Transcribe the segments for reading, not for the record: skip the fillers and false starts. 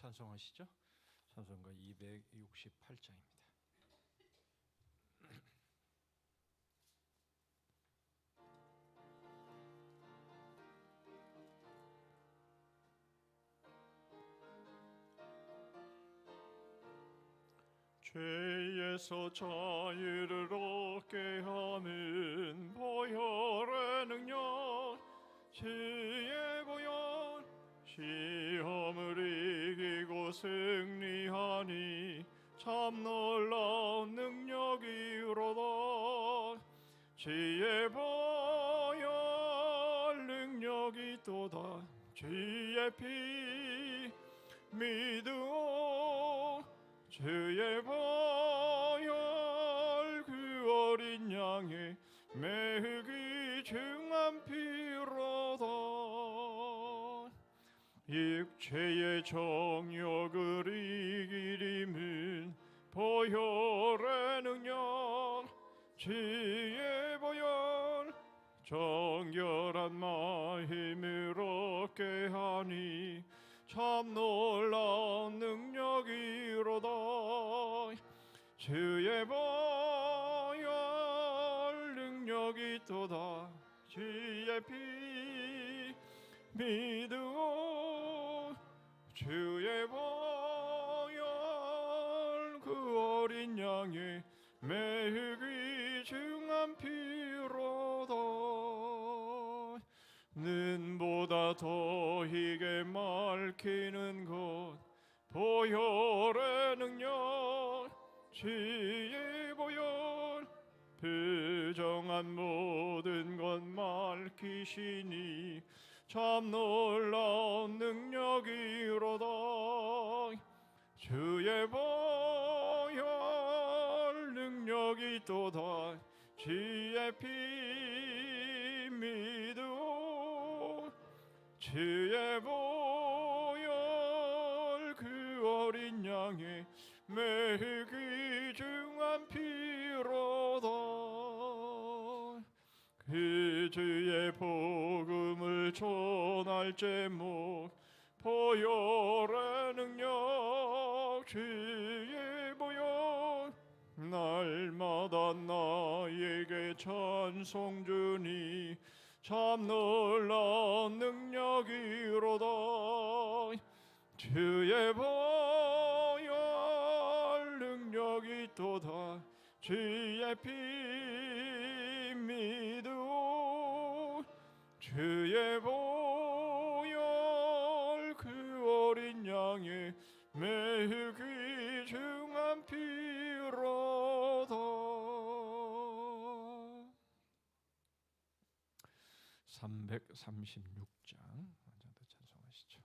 찬송하시죠? 찬송가 268장입니다. 죄에서 자유를 얻게 하는 보혈의 능력, 지혜의 보혈, 시험을 이기고 승리하니 참 놀라운 능력이로다. 지혜의 보혈 능력이 또다. 주의 피 믿으오. 주의 보혈 그 어린 양의 매우 귀중한 피로다. 육체의 정욕을 이기림은 보혈의 능력, 지혜의 보혈, 정결한 마음을 얻게 하니 참 놀라운 능력이로다. 주의 보혈 능력이 또다. 주의 피 믿으오. 주의 보혈 그 어린 양의 매우 귀중한 피로다. 눈보다 더 희게 맑히는 것 보혈의 능력, 지혜의 보혈, 부정한 모든 것 맑히시니 참 놀라운 능력이로다. 주의 보혈 능력이 또다. 주의 피 믿으오. 주의 보혈 그 어린 양의 매우 귀중한 피로다. 그 주의 복음을 전할 제목 보혈의 능력, 주의 보혈, 날마다 나에게 찬송 주니 참 놀라운 능력이로다. 주의 보혈 능력이 또다. 주의 피 믿으오. 주의 보혈 그 어린 양의 매우 귀중한 피로다. 336장 먼저 찬송하시죠.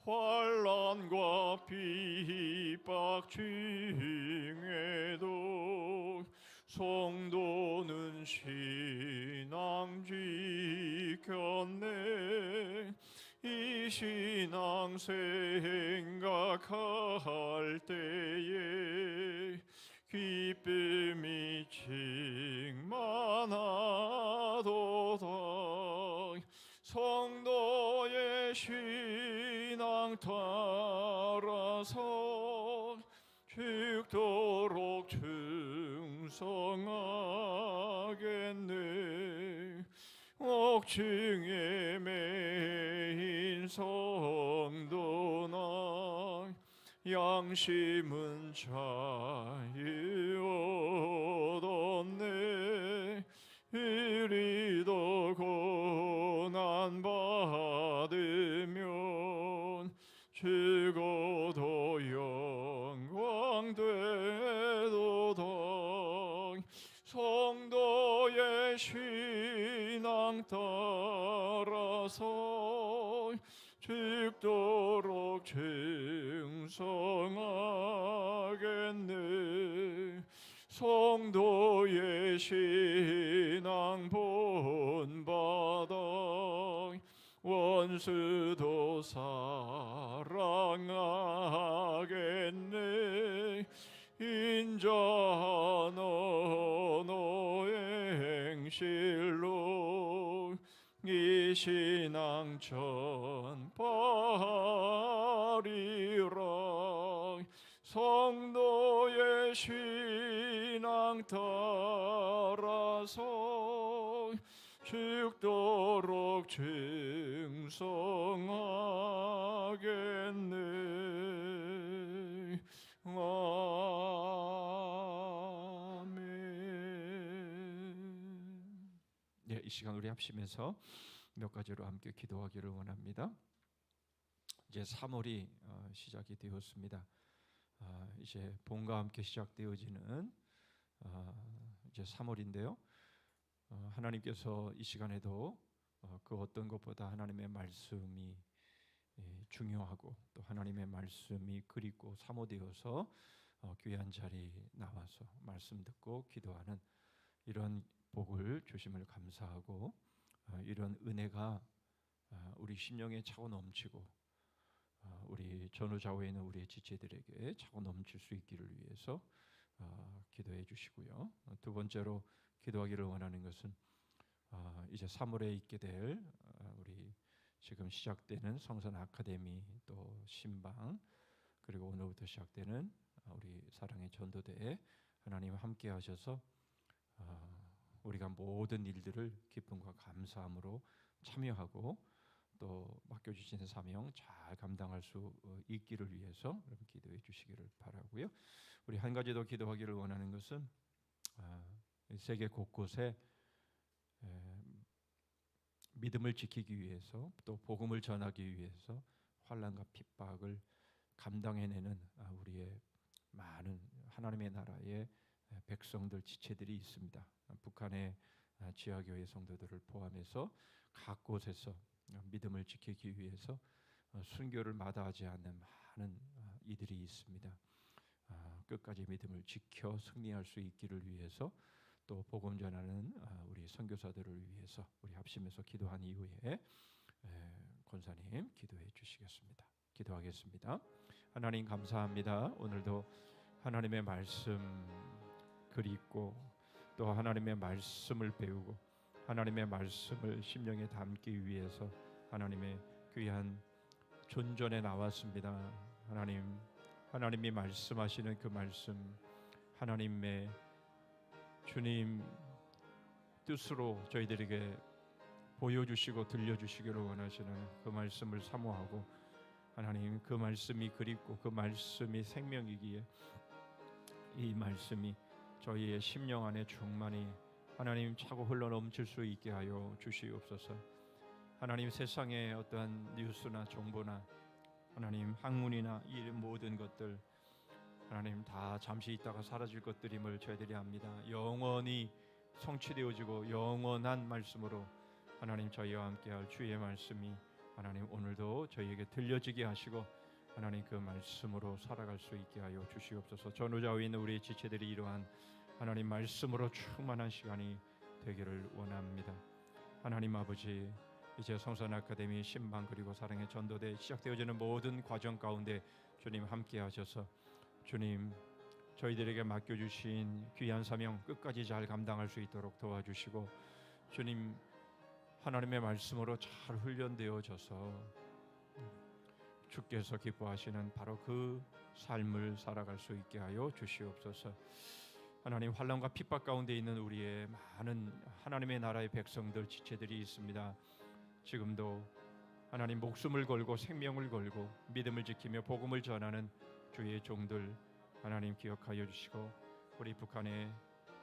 환난과 핍박 중에도 성도는 신앙 지켰네. 이 신앙 생각할 때에 기쁨이 충만하도다. 성도의 신앙 따라서 죽도록 충성하겠네. 옥중에 매인 성도나 양심은 자유 얻었네. 이리도 고난 받으면 죽어도 영광 되도다. 성도의 신앙 따라서 죽도록 충성하겠네. 성도의 신앙 본받아 원수도 사랑하겠네. 인자하노 노행실로 이 신앙 전파리라. 성도의 신앙 따라서 죽도록 증성하겠네. 아멘. 네, 이 시간 우리 합심해서 몇 가지로 함께 기도하기를 원합니다. 이제 3월이 시작이 되었습니다. 이제 봄과 함께 시작되어지는 이제 3월인데요. 하나님께서 이 시간에도 그 어떤 것보다 하나님의 말씀이 중요하고 또 하나님의 말씀이 그립고 사모되어서 귀한 자리 나와서 말씀 듣고 기도하는 이런 복을 주심을 감사하고 이런 은혜가 우리 심령에 차고 넘치고 우리 전후좌우에 있는 우리의 지체들에게 차고 넘칠 수 있기를 위해서 기도해 주시고요. 두 번째로 기도하기를 원하는 것은 이제 3월에 있게 될 우리 지금 시작되는 성선 아카데미 또 신방 그리고 오늘부터 시작되는 우리 사랑의 전도대에 하나님 함께 하셔서 우리가 모든 일들을 기쁨과 감사함으로 참여하고 또 맡겨주신 사명 잘 감당할 수 있기를 위해서 여러분 기도해 주시기를 바라고요. 우리 한 가지 더 기도하기를 원하는 것은 세계 곳곳에 믿음을 지키기 위해서 또 복음을 전하기 위해서 환난과 핍박을 감당해내는 우리의 많은 하나님의 나라의 백성들 지체들이 있습니다. 북한의 지하교회 성도들을 포함해서 각 곳에서 믿음을 지키기 위해서 순교를 마다하지 않는 많은 이들이 있습니다. 끝까지 믿음을 지켜 승리할 수 있기를 위해서 또 복음 전하는 우리 선교사들을 위해서 우리 합심해서 기도한 이후에 권사님 기도해 주시겠습니다. 기도하겠습니다. 하나님 감사합니다. 오늘도 하나님의 말씀 그리고 또 하나님의 말씀을 배우고 하나님의 말씀을 심령에 담기 위해서 하나님의 귀한 존전에 나왔습니다. 하나님이 말씀하시는 그 말씀 하나님의 주님 뜻으로 저희들에게 보여주시고 들려주시기를 원하시는 그 말씀을 사모하고 하나님 그 말씀이 그립고 그 말씀이 생명이기에 이 말씀이 저희의 심령 안에 충만히 하나님 차고 흘러넘칠 수 있게 하여 주시옵소서. 하나님 세상의 어떠한 뉴스나 정보나 하나님 학문이나 이 모든 것들 하나님 다 잠시 있다가 사라질 것들임을 저희들이 압니다. 영원히 성취되어지고 영원한 말씀으로 하나님 저희와 함께할 주의 말씀이 하나님 오늘도 저희에게 들려지게 하시고 하나님 그 말씀으로 살아갈 수 있게 하여 주시옵소서. 전후좌우에 있는 우리 지체들이 이러한 하나님 말씀으로 충만한 시간이 되기를 원합니다. 하나님 아버지 이제 성선 아카데미 신방 그리고 사랑의 전도대 시작되어지는 모든 과정 가운데 주님 함께 하셔서 주님 저희들에게 맡겨주신 귀한 사명 끝까지 잘 감당할 수 있도록 도와주시고 주님 하나님의 말씀으로 잘 훈련되어져서 주께서 기뻐하시는 바로 그 삶을 살아갈 수 있게 하여 주시옵소서. 하나님 환난과 핍박 가운데 있는 우리의 많은 하나님의 나라의 백성들 지체들이 있습니다. 지금도 하나님 목숨을 걸고 생명을 걸고 믿음을 지키며 복음을 전하는 주의 종들 하나님 기억하여 주시고 우리 북한의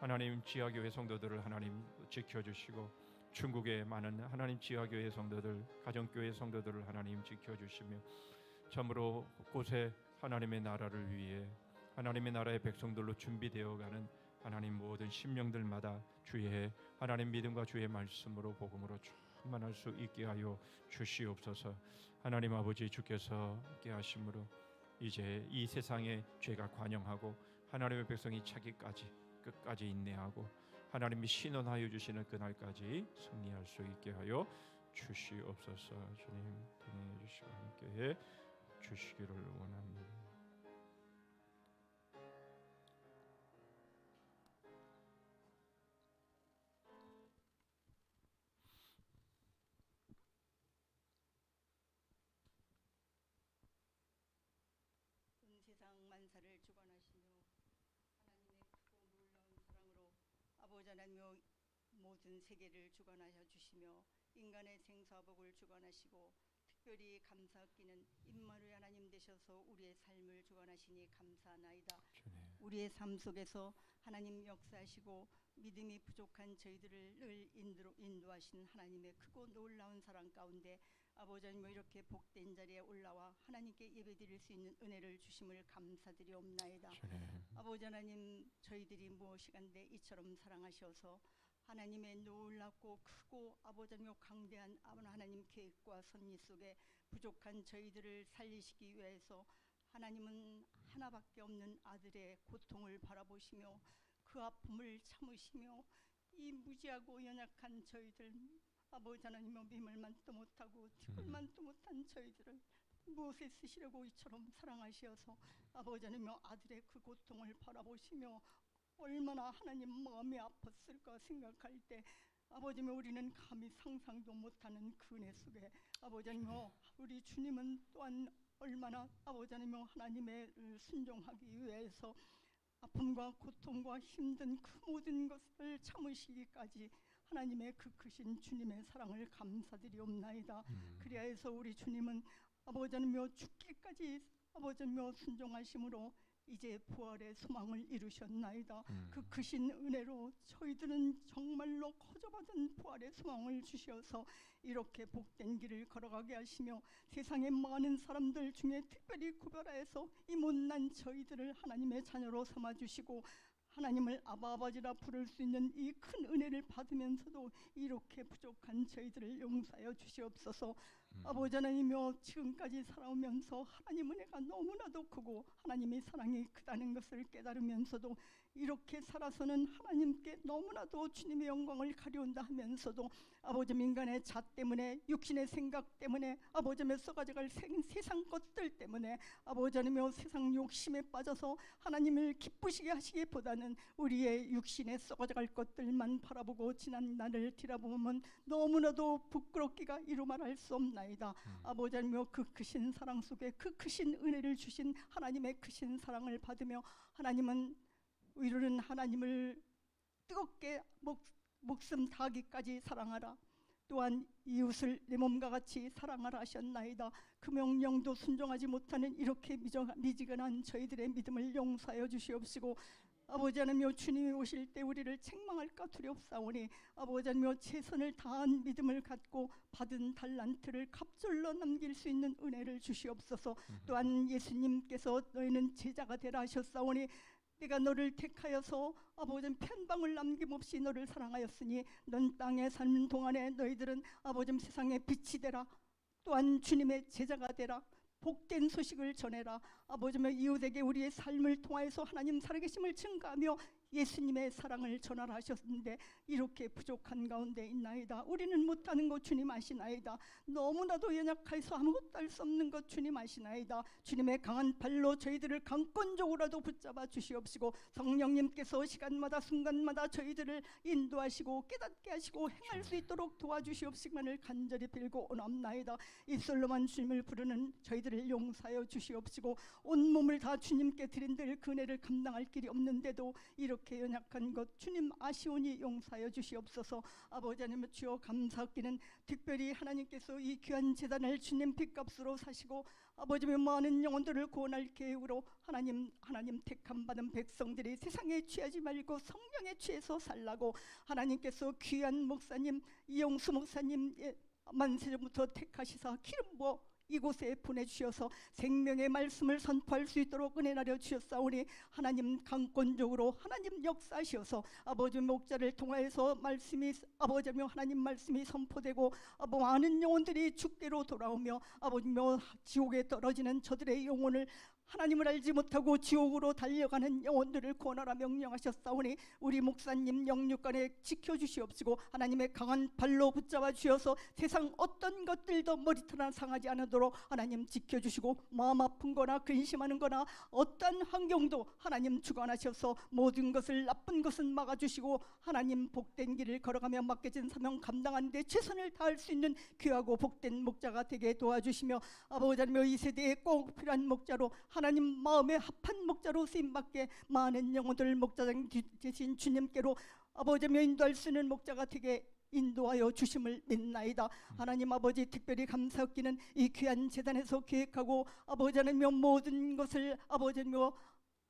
하나님 지하교회 성도들을 하나님 지켜주시고 중국의 많은 하나님 지하교회 성도들 가정교회 성도들을 하나님 지켜주시며 참으로 곳곳에 하나님의 나라를 위해 하나님의 나라의 백성들로 준비되어가는 하나님 모든 심령들마다 주의 하나님 믿음과 주의 말씀으로 복음으로 충만할 수 있게 하여 주시옵소서. 하나님 아버지 주께서 함께 하심으로 이제 이 세상에 죄가 관영하고 하나님의 백성이 차기까지 끝까지 인내하고 하나님이 신원하여 주시는 그날까지 승리할 수 있게 하여 주시옵소서. 주님 동행해 주시고 함께해 주시기를 원합니다. 모든 세계를 주관하여 주시며 인간의 생사복을 주관하시고 특별히 감사하기는 임마누엘 하나님 되셔서 우리의 삶을 주관하시니 감사하나이다. 주님. 우리의 삶 속에서 하나님 역사하시고 믿음이 부족한 저희들을 늘 인도하신 하나님의 크고 놀라운 사랑 가운데 아버지 하나님 이렇게 복된 자리에 올라와 하나님께 예배드릴 수 있는 은혜를 주심을 감사드리옵나이다. 주님. 아버지 하나님 저희들이 무엇이간데 이처럼 사랑하셔서 하나님의 놀랍고 크고 아버지 하나님 강대한 하나님 계획과 섭리 속에 부족한 저희들을 살리시기 위해서 하나님은 하나밖에 없는 아들의 고통을 바라보시며 그 아픔을 참으시며 이 무지하고 연약한 저희들 아버지 하나님의 믿을만도 못하고 티끌만도 못한 저희들을 무엇에 쓰시려고 이처럼 사랑하시어서 아버지 하나님의 아들의 그 고통을 바라보시며 얼마나 하나님 마음이 아팠을까 생각할 때 아버지며 우리는 감히 상상도 못하는 그 은혜 속에 아버지 하나님여 우리 주님은 또한 얼마나 아버지 하나님여 하나님의 순종하기 위해서 아픔과 고통과 힘든 그 모든 것을 참으시기까지 하나님의 그 크신 주님의 사랑을 감사드리옵나이다. 그리하여서 우리 주님은 아버지 하나님여 죽기까지 아버지 하나님여 순종하심으로 이제 부활의 소망을 이루셨나이다. 그 크신 은혜로 저희들은 정말로 거저받은 부활의 소망을 주셔서 이렇게 복된 길을 걸어가게 하시며 세상의 많은 사람들 중에 특별히 구별하여서 이 못난 저희들을 하나님의 자녀로 삼아주시고 하나님을 아버지라 부를 수 있는 이 큰 은혜를 받으면서도 이렇게 부족한 저희들을 용서하여 주시옵소서. 아버지 하나님이여 지금까지 살아오면서 하나님 은혜가 너무나도 크고 하나님의 사랑이 크다는 것을 깨달으면서도 이렇게 살아서는 하나님께 너무나도 주님의 영광을 가려운다 하면서도 아버지 인간의 자 때문에 육신의 생각 때문에 아버지며 썩어져갈 세상 것들 때문에 아버지 하나님이여 세상 욕심에 빠져서 하나님을 기쁘시게 하시기보다는 우리의 육신에 썩어져갈 것들만 바라보고 지난 날을 뒤라보면 너무나도 부끄럽기가 이루 말할 수 없나이다. 아버지 하나님이여 그 크신 사랑 속에 그 크신 은혜를 주신 하나님의 크신 사랑을 받으며 하나님은 이루는 하나님을 뜨겁게 목숨 다하기까지 사랑하라. 또한 이웃을 내 몸과 같이 사랑하라 하셨나이다. 그 명령도 순종하지 못하는 이렇게 미지근한 저희들의 믿음을 용서하여 주시옵시고 아버지 하나님여 주님이 오실 때 우리를 책망할까 두렵사오니 아버지 하나님여 최선을 다한 믿음을 갖고 받은 달란트를 갑절로 남길 수 있는 은혜를 주시옵소서. 또한 예수님께서 너희는 제자가 되라 하셨사오니 내가 너를 택하여서 아버지 편방을 남김없이 너를 사랑하였으니 넌 땅에 사는 동안에 너희들은 아버지 세상의 빛이 되라. 또한 주님의 제자가 되라. 복된 소식을 전해라. 아버지며 이웃에게 우리의 삶을 통하여서 하나님 살아계심을 증가하며 예수님의 사랑을 전하라 하셨는데 이렇게 부족한 가운데 있나이다. 우리는 못하는 것 주님 아시나이다. 너무나도 연약해서 아무것도 할 수 없는 것 주님 아시나이다. 주님의 강한 발로 저희들을 강권적으로라도 붙잡아 주시옵시고 성령님께서 시간마다 순간마다 저희들을 인도하시고 깨닫게 하시고 행할 수 있도록 도와주시옵시기만을 간절히 빌고 원합나이다. 입술로만 주님을 부르는 저희들을 용서하여 주시옵시고 온몸을 다 주님께 드린들 그 은혜를 감당할 길이 없는데도 이렇게 연약한 것 주님 아시오니 용서하여 주시옵소서. 아버지 하나님 주여 감사하기는 특별히 하나님께서 이 귀한 제단을 주님 핏값으로 사시고 아버지의 많은 영혼들을 구원할 계획으로 하나님 택함 받은 백성들이 세상에 취하지 말고 성령에 취해서 살라고 하나님께서 귀한 목사님 이용수 목사님 만세전부터 택하시사 기름 부어 이곳에 보내주셔서 생명의 말씀을 선포할 수 있도록 은혜 나려 주셨사오니 하나님 강권적으로 하나님 역사하셔서 아버지 목자를 통하여서 말씀이 아버지며 하나님 말씀이 선포되고 많은 영혼들이 주께로 돌아오며 아버지며 지옥에 떨어지는 저들의 영혼을 하나님을 알지 못하고 지옥으로 달려가는 영혼들을 구원하라 명령하셨사오니 우리 목사님 영육간에 지켜주시옵시고 하나님의 강한 발로 붙잡아 주셔서 세상 어떤 것들도 머리털 상하지 않도록 하나님 지켜주시고 마음 아픈 거나 근심하는 거나 어떤 환경도 하나님 주관하셔서 모든 것을 나쁜 것은 막아주시고 하나님 복된 길을 걸어가며 맡겨진 사명 감당하는 데 최선을 다할 수 있는 귀하고 복된 목자가 되게 도와주시며 아버지 하나님 이 세대에 꼭 필요한 목자로 하나님 마음에 합한 목자로 쓰임받게 많은 영혼들 목자장 되신 주님께로 아버지며 인도할 수 있는 목자가 되게 인도하여 주심을 믿나이다. 하나님 아버지, 특별히 감사드리는 이 귀한 재단에서 계획하고 아버지 하나님여 모든 것을 아버지 하나님여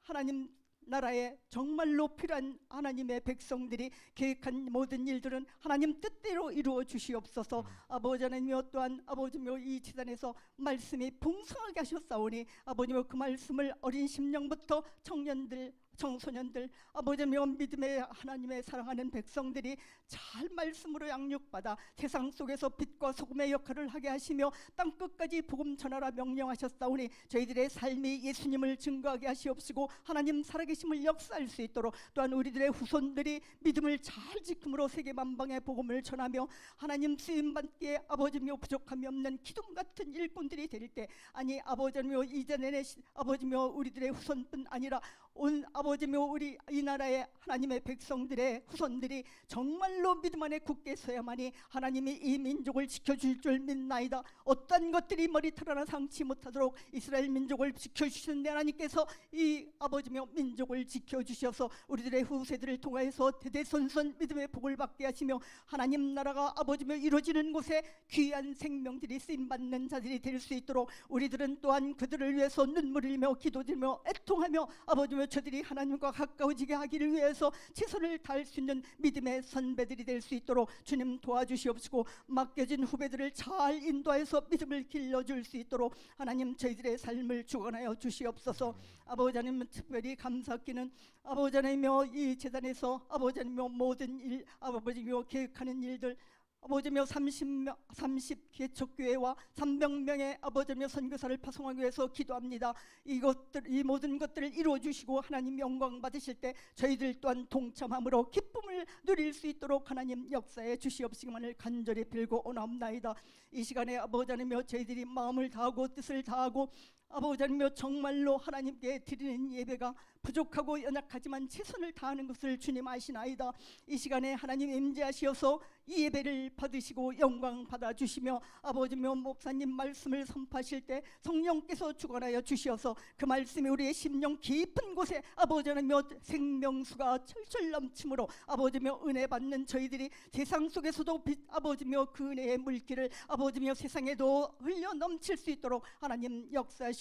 하나님 나라에 정말로 필요한 하나님의 백성들이 계획한 모든 일들은 하나님 뜻대로 이루어 주시옵소서. 아버지 하나님여, 또한 아버지며 이 재단에서 말씀이 풍성하게 하셨사오니 아버지며 그 말씀을 어린 심령부터 청년들, 청소년들, 아버지며 믿음의 하나님의 사랑하는 백성들이 잘 말씀으로 양육받아 세상 속에서 빛과 소금의 역할을 하게 하시며 땅끝까지 복음 전하라 명령하셨사오니 저희들의 삶이 예수님을 증거하게 하시옵시고 하나님 살아계심을 역사할 수 있도록, 또한 우리들의 후손들이 믿음을 잘 지킴으로 세계 만방의 복음을 전하며 하나님 쓰임받기에 아버지며 부족함이 없는 기둥 같은 일꾼들이 될 때, 아니 아버지며 이전에 아버지며 우리들의 후손뿐 아니라 온 아버지며 우리 이 나라의 하나님의 백성들의 후손들이 정말로 믿음 안에 굳게 서야만이 하나님이 이 민족을 지켜줄 줄 믿나이다. 어떠한 것들이 머리털 하나 상치 못하도록 이스라엘 민족을 지켜주시는 하나님께서 이 아버지며 민족을 지켜주셔서 우리들의 후세들을 통하여서 대대손손 믿음의 복을 받게 하시며 하나님 나라가 아버지며 이루어지는 곳에 귀한 생명들이 쓰임받는 자들이 될 수 있도록 우리들은 또한 그들을 위해서 눈물을 흘리며 기도드리며 애통하며 아버지며 저들이 하나님과 가까워지게 하기를 위해서 최선을 다할 수 있는 믿음의 선배들이 될 수 있도록 주님 도와주시옵시고, 맡겨진 후배들을 잘 인도해서 믿음을 길러줄 수 있도록 하나님 저희들의 삶을 주관하여 주시옵소서. 아버지 하나님, 특별히 감사드리는 아버지 하나님이여 이 재단에서 아버지 하나님이여 모든 일 아버지며 계획하는 일들 아버지며 30개척교회와 300명의 아버지며 선교사를 파송하기 위해서 기도합니다. 이것들, 이 모든 것들을 이루어 주시고 하나님 영광 받으실 때 저희들 또한 동참함으로 기쁨을 누릴 수 있도록 하나님 역사에 주시옵시기만을 간절히 빌고 오나옵나이다. 이 시간에 아버지 하나님여 저희들이 마음을 다하고 뜻을 다하고 아버지 하나님여 정말로 하나님께 드리는 예배가 부족하고 연약하지만 최선을 다하는 것을 주님 아시나이다. 이 시간에 하나님 임재하시어서 이 예배를 받으시고 영광 받아주시며 아버지며 목사님 말씀을 선포하실 때 성령께서 주관하여 주시어서 그 말씀이 우리의 심령 깊은 곳에 아버지 하나님여 생명수가 철철 넘침으로 아버지며 은혜 받는 저희들이 세상 속에서도 아버지며 그 은혜의 물길을 아버지며 세상에도 흘려 넘칠 수 있도록 하나님 역사하시고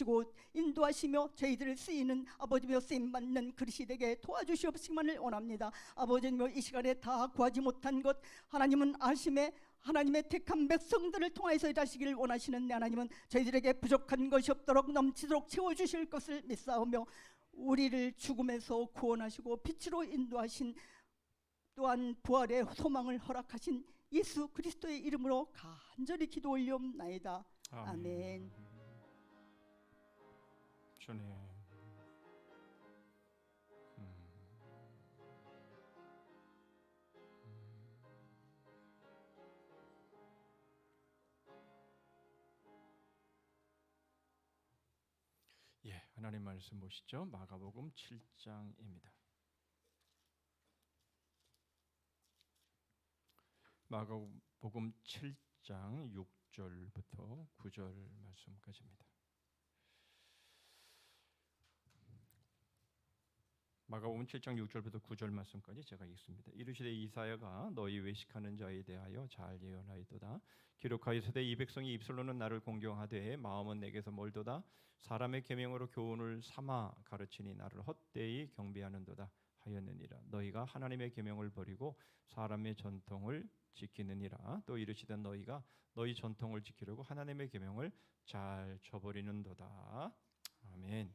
인도하시며 저희들을 쓰이는 아버지며 쓰임받는 그릇이 되게 도와주시옵시기만을 원합니다. 아버지며 이 시간에 다 구하지 못한 것 하나님은 아심에 하나님의 택한 백성들을 통해서 일하시기를 원하시는 내 하나님은 저희들에게 부족한 것이 없도록 넘치도록 채워주실 것을 믿사오며 우리를 죽음에서 구원하시고 빛으로 인도하신 또한 부활의 소망을 허락하신 예수 그리스도의 이름으로 간절히 기도 올리옵나이다. 아멘. 주님, 예, 하나님 말씀 보시죠. 마가복음 7장입니다. 마가복음 7장 6절부터 9절 말씀까지입니다. 마가복음 7장 6절부터 9절 말씀까지 제가 읽습니다. 이르시되 이사야가 너희 외식하는 자에 대하여 잘 예언하였도다. 기록하여서되 이 백성이 입술로는 나를 공경하되 마음은 내게서 멀도다. 사람의 계명으로 교훈을 삼아 가르치니 나를 헛되이 경배하는도다 하였느니라. 너희가 하나님의 계명을 버리고 사람의 전통을 지키느니라. 또 이르시되 너희가 너희 전통을 지키려고 하나님의 계명을 잘 저버리는도다. 아멘.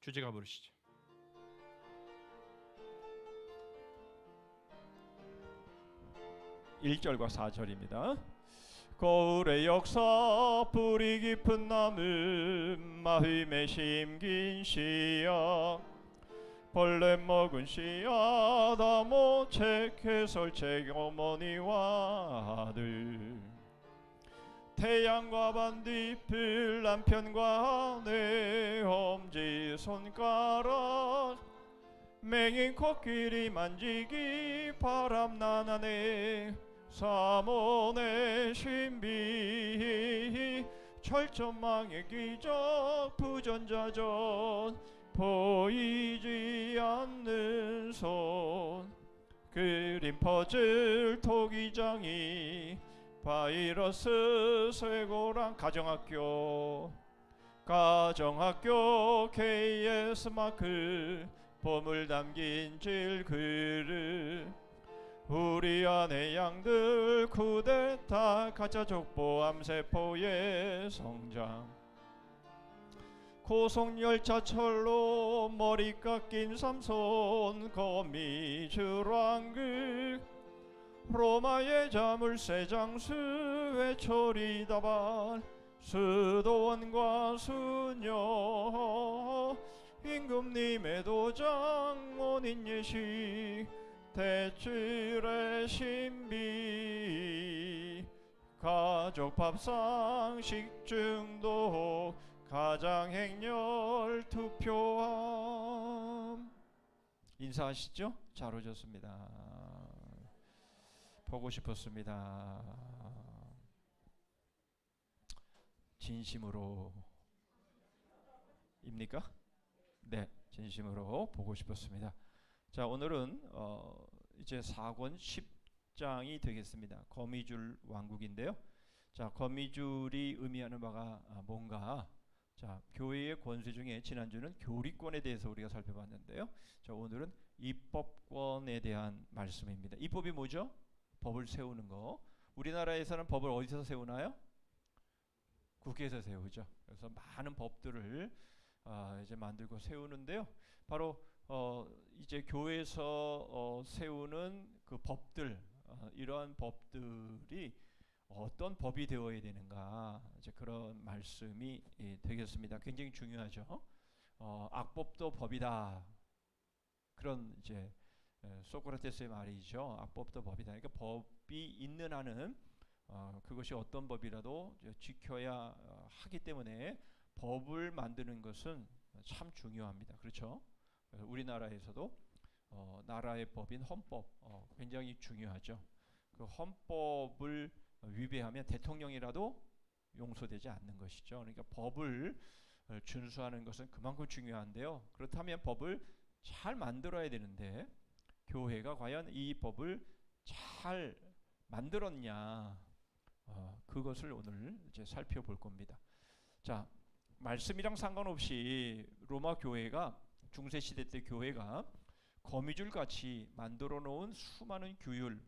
주제가 부르시죠. 1절과 4절입니다. 거울의 역사 뿌리 깊은 나무 마음에 심긴 씨앗 벌레 먹은 씨앗 아모책 해설책 어머니와 아들 태양과 반딧불 남편과 내 엄지손가락 맹인 코끼리 만지기 바람난 아내 사몬의 신비 철저망의 기적 부전자전 보이지 않는 손 그림 퍼즐 토기장이 바이러스 쇠고랑 가정학교 KS 마크 보물 담긴 질그릇 우리 안의 양들 쿠데타 가짜 족보 암세포의 성장 고속열차철로 머리 깎인 삼손 거미줄 왕극 로마의 자물쇠 장수 회초리 다발 수도원과 수녀 임금님의 도장 원인 예식 대출의 신비 가족 밥상 식중독 가장행렬 투표함 인사하시죠? 잘 오셨습니다. 보고 싶었습니다. 진심으로 입니까? 네, 진심으로 보고 싶었습니다. 자, 오늘은 이제 4권 10장이 되겠습니다. 거미줄 왕국인데요. 자, 거미줄이 의미하는 바가 뭔가? 자, 교회의 권세 중에 지난주는 교리권에 대해서 우리가 살펴봤는데요. 자, 오늘은 입법권에 대한 말씀입니다. 입법이 뭐죠? 법을 세우는 거. 우리나라에서는 법을 어디서 세우나요? 국회에서 세우죠. 그래서 많은 법들을 이제 만들고 세우는데요. 바로 이제 교회에서 세우는 그 법들, 이러한 법들이 어떤 법이 되어야 되는가, 이제 그런 말씀이 되겠습니다. 굉장히 중요하죠. 악법도 법이다. 그런 이제 소크라테스의 말이죠. 악법도 법이다. 그러니까 법이 있는 한은 그것이 어떤 법이라도 지켜야 하기 때문에 법을 만드는 것은 참 중요합니다. 그렇죠? 우리나라에서도 나라의 법인 헌법 굉장히 중요하죠. 그 헌법을 위배하면 대통령이라도 용서되지 않는 것이죠. 그러니까 법을 준수하는 것은 그만큼 중요한데요. 그렇다면 법을 잘 만들어야 되는데 교회가 과연 이 법을 잘 만들었냐, 그것을 오늘 이제 살펴볼 겁니다. 자, 말씀이랑 상관없이 로마 교회가 중세 시대 때 교회가 거미줄 같이 만들어 놓은 수많은 규율,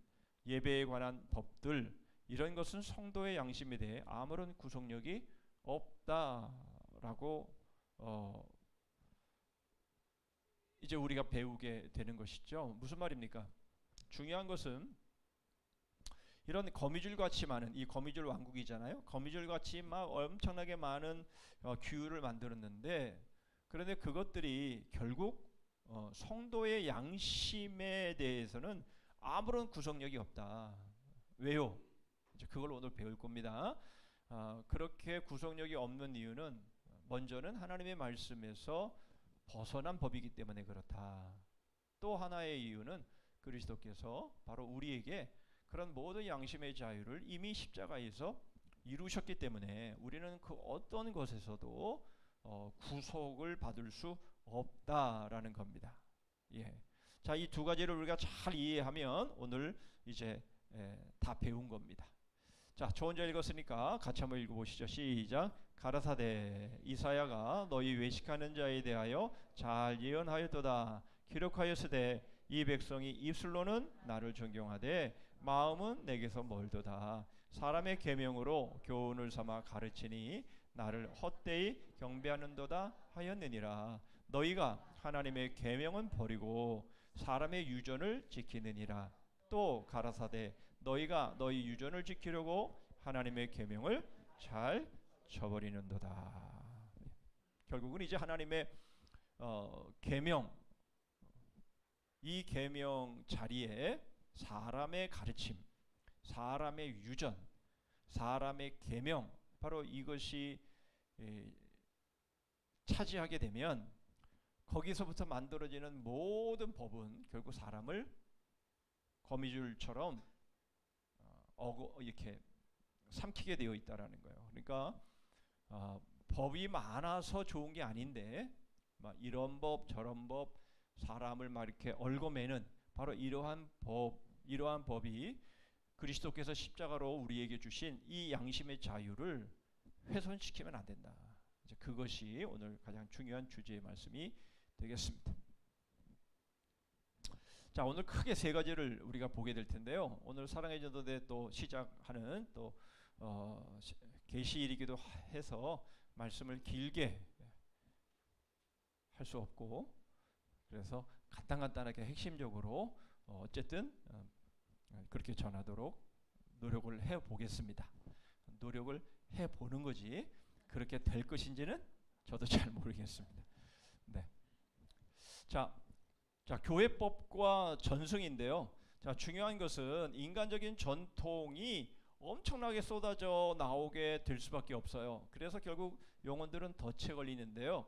예배에 관한 법들, 이런 것은 성도의 양심에 대해 아무런 구속력이 없다라고 이제 우리가 배우게 되는 것이죠. 무슨 말입니까? 중요한 것은 이런 거미줄같이 많은, 이 거미줄 왕국이잖아요. 거미줄같이 막 엄청나게 많은 규율을 만들었는데, 그런데 그것들이 결국 성도의 양심에 대해서는 아무런 구속력이 없다. 왜요? 이제 그걸 오늘 배울 겁니다. 그렇게 구속력이 없는 이유는 먼저는 하나님의 말씀에서 벗어난 법이기 때문에 그렇다. 또 하나의 이유는 그리스도께서 바로 우리에게 그런 모든 양심의 자유를 이미 십자가에서 이루셨기 때문에 우리는 그 어떤 것에서도 구속을 받을 수 없다라는 겁니다. 예. 자, 이 두 가지를 우리가 잘 이해하면 오늘 이제 다 배운 겁니다. 자, 저 혼자 읽었으니까 같이 한번 읽어보시죠. 시작. 가라사대 이사야가 너희 외식하는 자에 대하여 잘 예언하였도다. 기록하였으되 이 백성이 입술로는 나를 존경하되 마음은 내게서 멀도다. 사람의 계명으로 교훈을 삼아 가르치니 나를 헛되이 경배하는도다 하였느니라. 너희가 하나님의 계명은 버리고 사람의 유전을 지키느니라. 또 가라사대 너희가 너희 유전을 지키려고 하나님의 계명을 잘 저버리는도다. 결국은 이제 하나님의 계명, 이 계명 자리에 사람의 가르침, 사람의 유전, 사람의 계명, 바로 이것이 차지하게 되면 거기서부터 만들어지는 모든 법은 결국 사람을 거미줄처럼 이렇게 삼키게 되어 있다라는 거예요. 그러니까 법이 많아서 좋은 게 아닌데 막 이런 법 저런 법 사람을 막 이렇게 얽어매는 바로 이러한 법이 그리스도께서 십자가로 우리에게 주신 이 양심의 자유를 훼손시키면 안 된다. 이제 그것이 오늘 가장 중요한 주제의 말씀이 되겠습니다. 자, 오늘 크게 세 가지를 우리가 보게 될 텐데요. 오늘 사랑의 전도대 또 시작하는 또 계시일이기도 해서 말씀을 길게 할 수 없고, 그래서 간단하게 핵심적으로 어쨌든 그렇게 전하도록 노력을 해 보겠습니다. 노력을 해 보는 거지 그렇게 될 것인지는 저도 잘 모르겠습니다. 네. 자, 교회법과 전승인데요. 자, 중요한 것은 인간적인 전통이 엄청나게 쏟아져 나오게 될 수밖에 없어요. 그래서 결국 영혼들은 덫에 걸리는데요.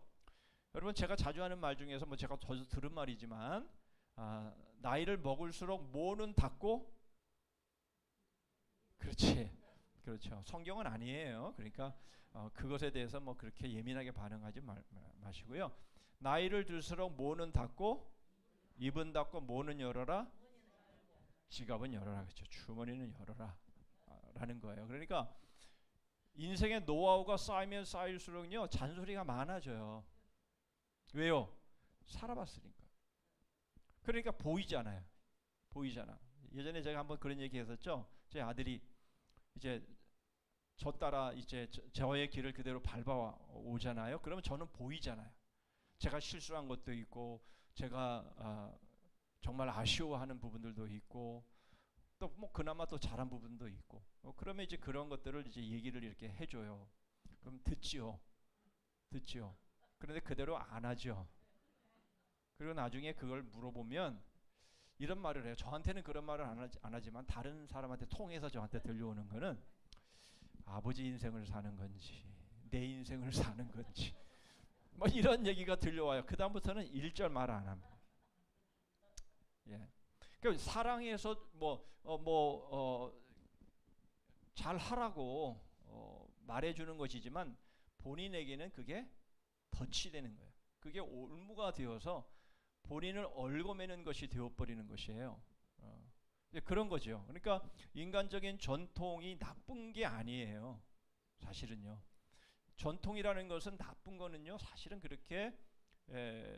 여러분, 제가 자주 하는 말 중에서 제가 자주 들은 말이지만 나이를 먹을수록 뭐는 닫고, 그렇죠. 성경은 아니에요. 그러니까 그것에 대해서 그렇게 예민하게 반응하지 마시고요. 나이를 들수록 뭐는 닫고, 입은 닫고, 뭐는 열어라, 지갑은 열어라. 그렇죠. 주머니는 열어라 라는 거예요. 그러니까 인생의 노하우가 쌓이면 쌓일수록요 잔소리가 많아져요. 왜요? 살아봤으니까. 그러니까 보이잖아. 예전에 제가 한번 그런 얘기 했었죠. 제 아들이 이제 저 따라 이제 저의 길을 그대로 밟아 오잖아요. 그러면 저는 보이잖아요. 제가 실수한 것도 있고, 제가 정말 아쉬워하는 부분들도 있고, 또 그나마 또 잘한 부분도 있고, 그러면 이제 그런 것들을 이제 얘기를 이렇게 해줘요. 그럼 듣지요. 그런데 그대로 안 하죠. 그리고 나중에 그걸 물어보면 이런 말을 해요. 저한테는 그런 말을 안 하지만 다른 사람한테 통해서 저한테 들려오는 거는 아버지 인생을 사는 건지 내 인생을 사는 건지 이런 얘기가 들려와요. 그 다음부터는 1절 말 안 합니다. 예. 그러니까 사랑해서 잘 하라고 말해주는 것이지만 본인에게는 그게 덫이 되는 거예요. 그게 올무가 되어서 본인을 얽어매는 것이 되어버리는 것이에요. 그런 거죠. 그러니까 인간적인 전통이 나쁜 게 아니에요. 사실은요. 전통이라는 것은 나쁜 거는요. 사실은 그렇게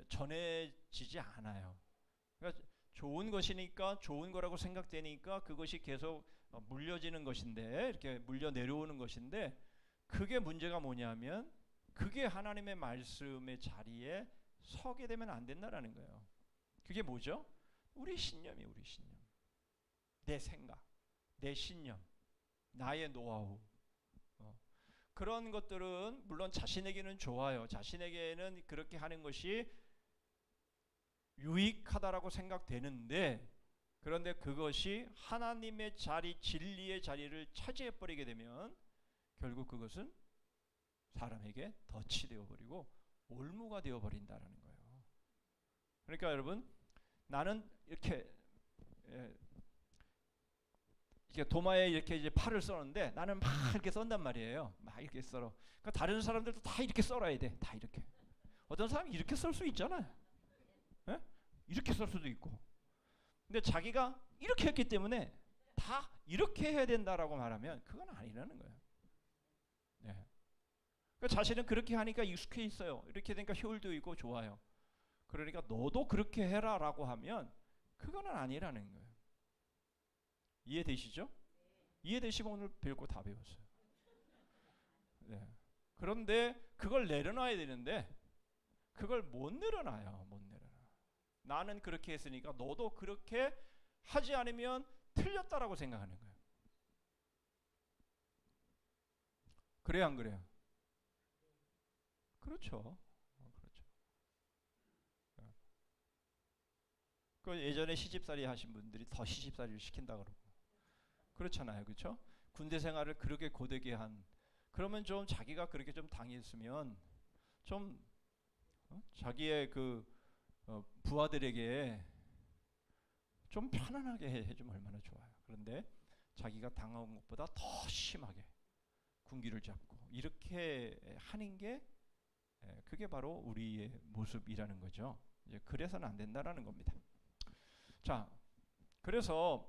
전해지지 않아요. 그러니까 좋은 것이니까, 좋은 거라고 생각되니까 그것이 계속 물려지는 것인데, 이렇게 물려 내려오는 것인데, 그게 문제가 뭐냐면 그게 하나님의 말씀의 자리에 서게 되면 안 된다라는 거예요. 그게 뭐죠? 우리 신념이 우리 신념. 내 생각, 내 신념, 나의 노하우. 그런 것들은 물론 자신에게는 좋아요. 자신에게는 그렇게 하는 것이 유익하다라고 생각되는데, 그런데 그것이 하나님의 자리, 진리의 자리를 차지해버리게 되면 결국 그것은 사람에게 덫이 되어버리고 올무가 되어버린다라는 거예요. 그러니까 여러분, 나는 이렇게 도마에 이렇게 이제 팔을 썰었는데 나는 막 이렇게 썬단 말이에요. 막 이렇게 썰어. 그러니까 다른 사람들도 다 이렇게 썰어야 돼. 다 이렇게. 어떤 사람이 이렇게 썰 수 있잖아요. 예? 이렇게 썰 수도 있고. 근데 자기가 이렇게 했기 때문에 다 이렇게 해야 된다라고 말하면 그건 아니라는 거예요. 네. 그러니까 자신은 그렇게 하니까 익숙해 있어요. 이렇게 되니까 효율도 있고 좋아요. 그러니까 너도 그렇게 해라라고 하면 그거는 아니라는 거예요. 이해되시죠? 이해되시면 오늘 배울 거 다 배웠어요. 네. 그런데 그걸 내려놔야 되는데 그걸 못 내려놔요. 못 내려놔. 나는 그렇게 했으니까 너도 그렇게 하지 않으면 틀렸다라고 생각하는 거예요. 그래요, 안 그래요? 그렇죠. 그렇죠. 그 예전에 시집살이 하신 분들이 더 시집살이를 시킨다 그러고 그렇잖아요, 그렇죠? 군대 생활을 그렇게 고되게 한, 그러면 좀 자기가 그렇게 좀 당했으면 좀 자기의 그 부하들에게 좀 편안하게 해주면 얼마나 좋아요. 그런데 자기가 당한 것보다 더 심하게 군기를 잡고 이렇게 하는 게 그게 바로 우리의 모습이라는 거죠. 이제 그래서는 안 된다라는 겁니다. 자, 그래서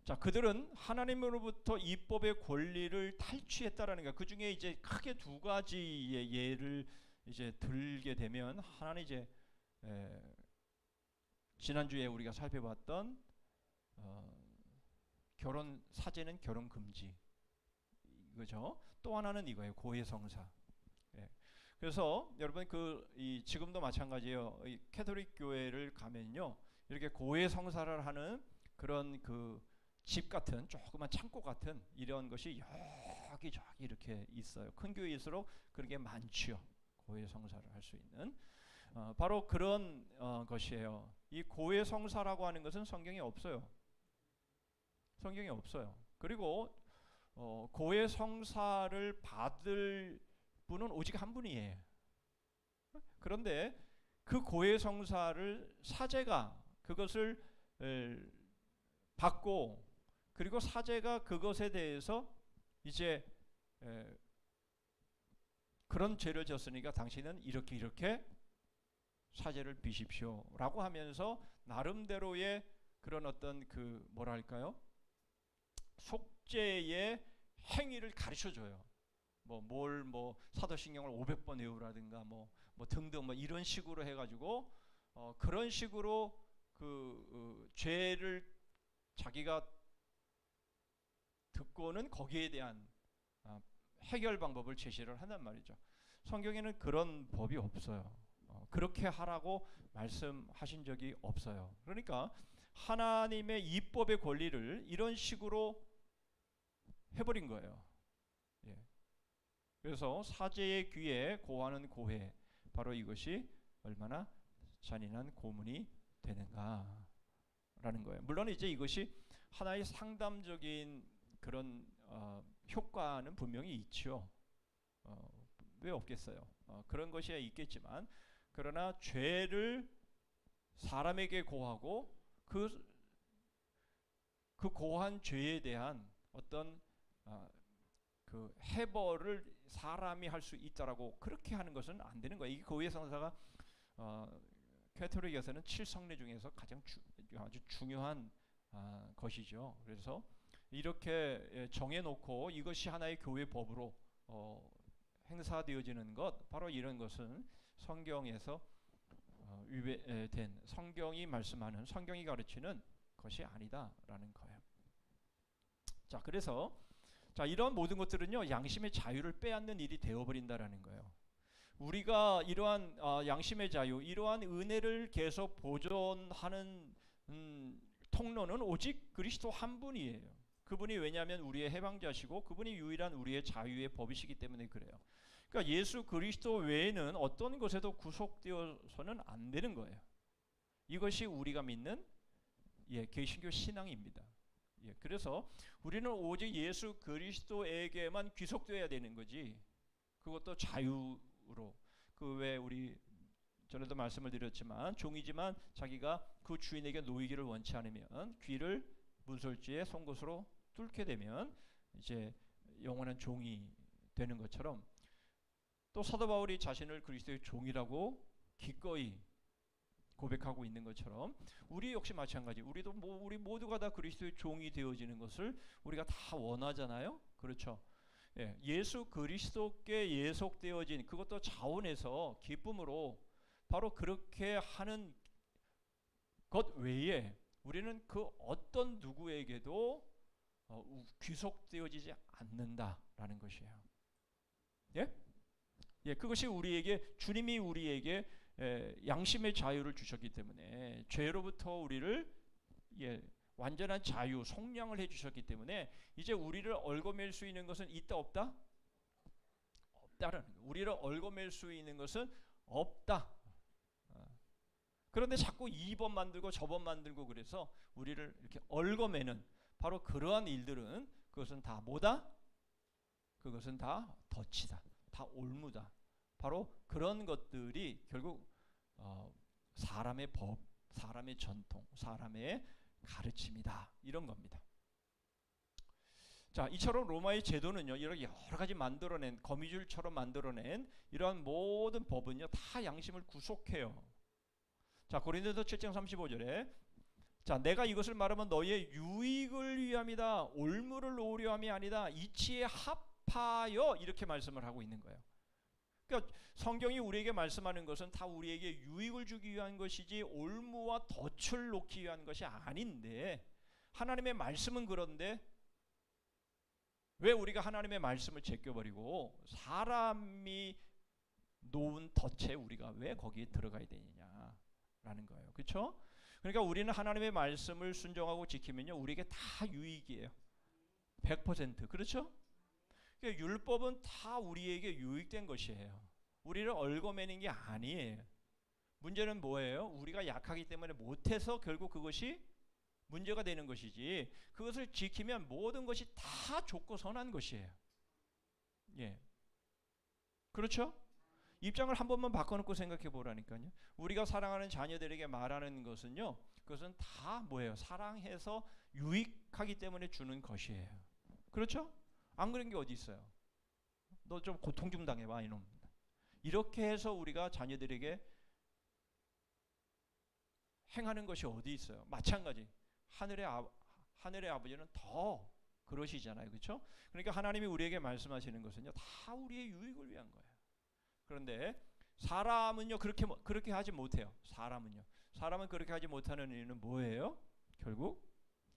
자, 그들은 하나님으로부터 율법의 권리를 탈취했다라는 거야. 그 중에 이제 크게 두 가지의 예를 이제 들게 되면, 하나는 이제 지난주에 우리가 살펴봤던 결혼 사제는 결혼 금지, 이거죠. 또 하나는 이거예요. 고해성사. 예. 그래서 여러분 지금도 마찬가지예요. 이 캐톨릭 교회를 가면요, 이렇게 고해성사를 하는 그런 집 같은 조그만 창고 같은 이런 것이 여기저기 이렇게 있어요. 큰 교회일수록 그런 게 많지요. 고해성사를 할 수 있는 바로 그런 것이에요. 이 고해성사라고 하는 것은 성경에 없어요. 성경에 없어요. 그리고 고해성사를 받을 분은 오직 한 분이에요. 그런데 그 고해성사를 사제가 그것을 받고, 그리고 사제가 그것에 대해서 이제 그런 죄를 졌으니까 당신은 이렇게 사제를 비십시오라고 하면서 나름대로의 그런 어떤 뭐랄까요, 속죄의 행위를 가르쳐 줘요. 사도신경을 500번 외우라든가 등등 이런 식으로 해가지고 그런 식으로 죄를 자기가 듣고는 거기에 대한 해결 방법을 제시를 한단 말이죠. 성경에는 그런 법이 없어요. 그렇게 하라고 말씀하신 적이 없어요. 그러니까 하나님의 율법의 권리를 이런 식으로 해버린 거예요. 예. 그래서 사제의 귀에 고하는 고해, 바로 이것이 얼마나 잔인한 고문이 되는가라는 거예요. 물론 이제 이것이 하나의 상담적인 그런 효과는 분명히 있죠. 왜 없겠어요? 그런 것이 있겠지만, 그러나 죄를 사람에게 고하고 그 고한 죄에 대한 어떤 해벌을 사람이 할 수 있다라고 그렇게 하는 것은 안 되는 거예요. 이 고해성사가 캐톨릭에서는 7성례 중에서 가장 아주 중요한 것이죠. 그래서 이렇게 정해놓고 이것이 하나의 교회 법으로 행사되어지는 것, 바로 이런 것은 성경에서 위배된, 성경이 말씀하는, 성경이 가르치는 것이 아니다라는 거예요. 자, 그래서 이런 모든 것들은요, 양심의 자유를 빼앗는 일이 되어버린다라는 거예요. 우리가 이러한 양심의 자유, 이러한 은혜를 계속 보존하는 통로는 오직 그리스도 한 분이에요. 그분이, 왜냐하면 우리의 해방자시고 그분이 유일한 우리의 자유의 법이시기 때문에 그래요. 그러니까 예수 그리스도 외에는 어떤 것에도 구속되어서는 안 되는 거예요. 이것이 우리가 믿는 개신교 신앙입니다. 그래서 우리는 오직 예수 그리스도에게만 귀속되어야 되는 거지, 그것도 자유로. 왜 우리 전에도 말씀을 드렸지만, 종이지만 자기가 그 주인에게 놓이기를 원치 않으면 귀를 문설주의 송곳으로 뚫게 되면 이제 영원한 종이 되는 것처럼, 또 사도 바울이 자신을 그리스도의 종이라고 기꺼이 고백하고 있는 것처럼 우리 역시 마찬가지. 우리 모두가 다 그리스도의 종이 되어지는 것을 우리가 다 원하잖아요. 그렇죠? 예수 그리스도께 예속되어진, 그것도 자원에서 기쁨으로, 바로 그렇게 하는 것 외에 우리는 그 어떤 누구에게도 귀속되어지지 않는다라는 것이에요. 그것이 주님이 우리에게 양심의 자유를 주셨기 때문에, 죄로부터 우리를 완전한 자유, 속량을 해주셨기 때문에, 이제 우리를 얽어맬 수 있는 것은 있다 없다? 없다라는 거예요. 우리를 얽어맬 수 있는 것은 없다. 그런데 자꾸 이 법 만들고 저 법 만들고 그래서 우리를 이렇게 얽어매는, 바로 그러한 일들은, 그것은 다 뭐다? 그것은 다 덫이다. 다 올무다. 바로 그런 것들이 결국 사람의 법, 사람의 전통, 사람의 가르침이다, 이런 겁니다. 자, 이처럼 로마의 제도는요, 이렇게 여러 가지 만들어낸, 거미줄처럼 만들어낸 이러한 모든 법은요, 다 양심을 구속해요. 자, 고린도서 7장 35절에 자, 내가 이것을 말하면 너희의 유익을 위함이다. 올무를 놓으려 함이 아니다. 이치에 합하여 이렇게 말씀을 하고 있는 거예요. 그러니까 성경이 우리에게 말씀하는 것은 다 우리에게 유익을 주기 위한 것이지 올무와 덫을 놓기 위한 것이 아닌데, 하나님의 말씀은 그런데 왜 우리가 하나님의 말씀을 제껴버리고 사람이 놓은 덫에 우리가 왜 거기에 들어가야 되느냐라는 거예요. 그렇죠? 그러니까 우리는 하나님의 말씀을 순종하고 지키면요, 우리에게 다 유익이에요. 100%. 그렇죠? 그러니까 율법은 다 우리에게 유익된 것이에요. 우리를 얽어매는 게 아니에요. 문제는 뭐예요? 우리가 약하기 때문에 못해서 결국 그것이 문제가 되는 것이지, 그것을 지키면 모든 것이 다 좋고 선한 것이에요. 예. 그렇죠? 입장을 한 번만 바꿔놓고 생각해 보라니까요. 우리가 사랑하는 자녀들에게 말하는 것은요, 그것은 다 뭐예요? 사랑해서 유익하기 때문에 주는 것이에요. 그렇죠? 안 그런 게 어디 있어요? 너 좀 고통 좀 당해봐 이놈. 이렇게 해서 우리가 자녀들에게 행하는 것이 어디 있어요? 마찬가지. 하늘의 아버지는 더 그러시잖아요. 그렇죠? 그러니까 하나님이 우리에게 말씀하시는 것은요, 다 우리의 유익을 위한 거예요. 그런데 사람은요, 그렇게 하지 못해요. 사람은 그렇게 하지 못하는 이유는 뭐예요? 결국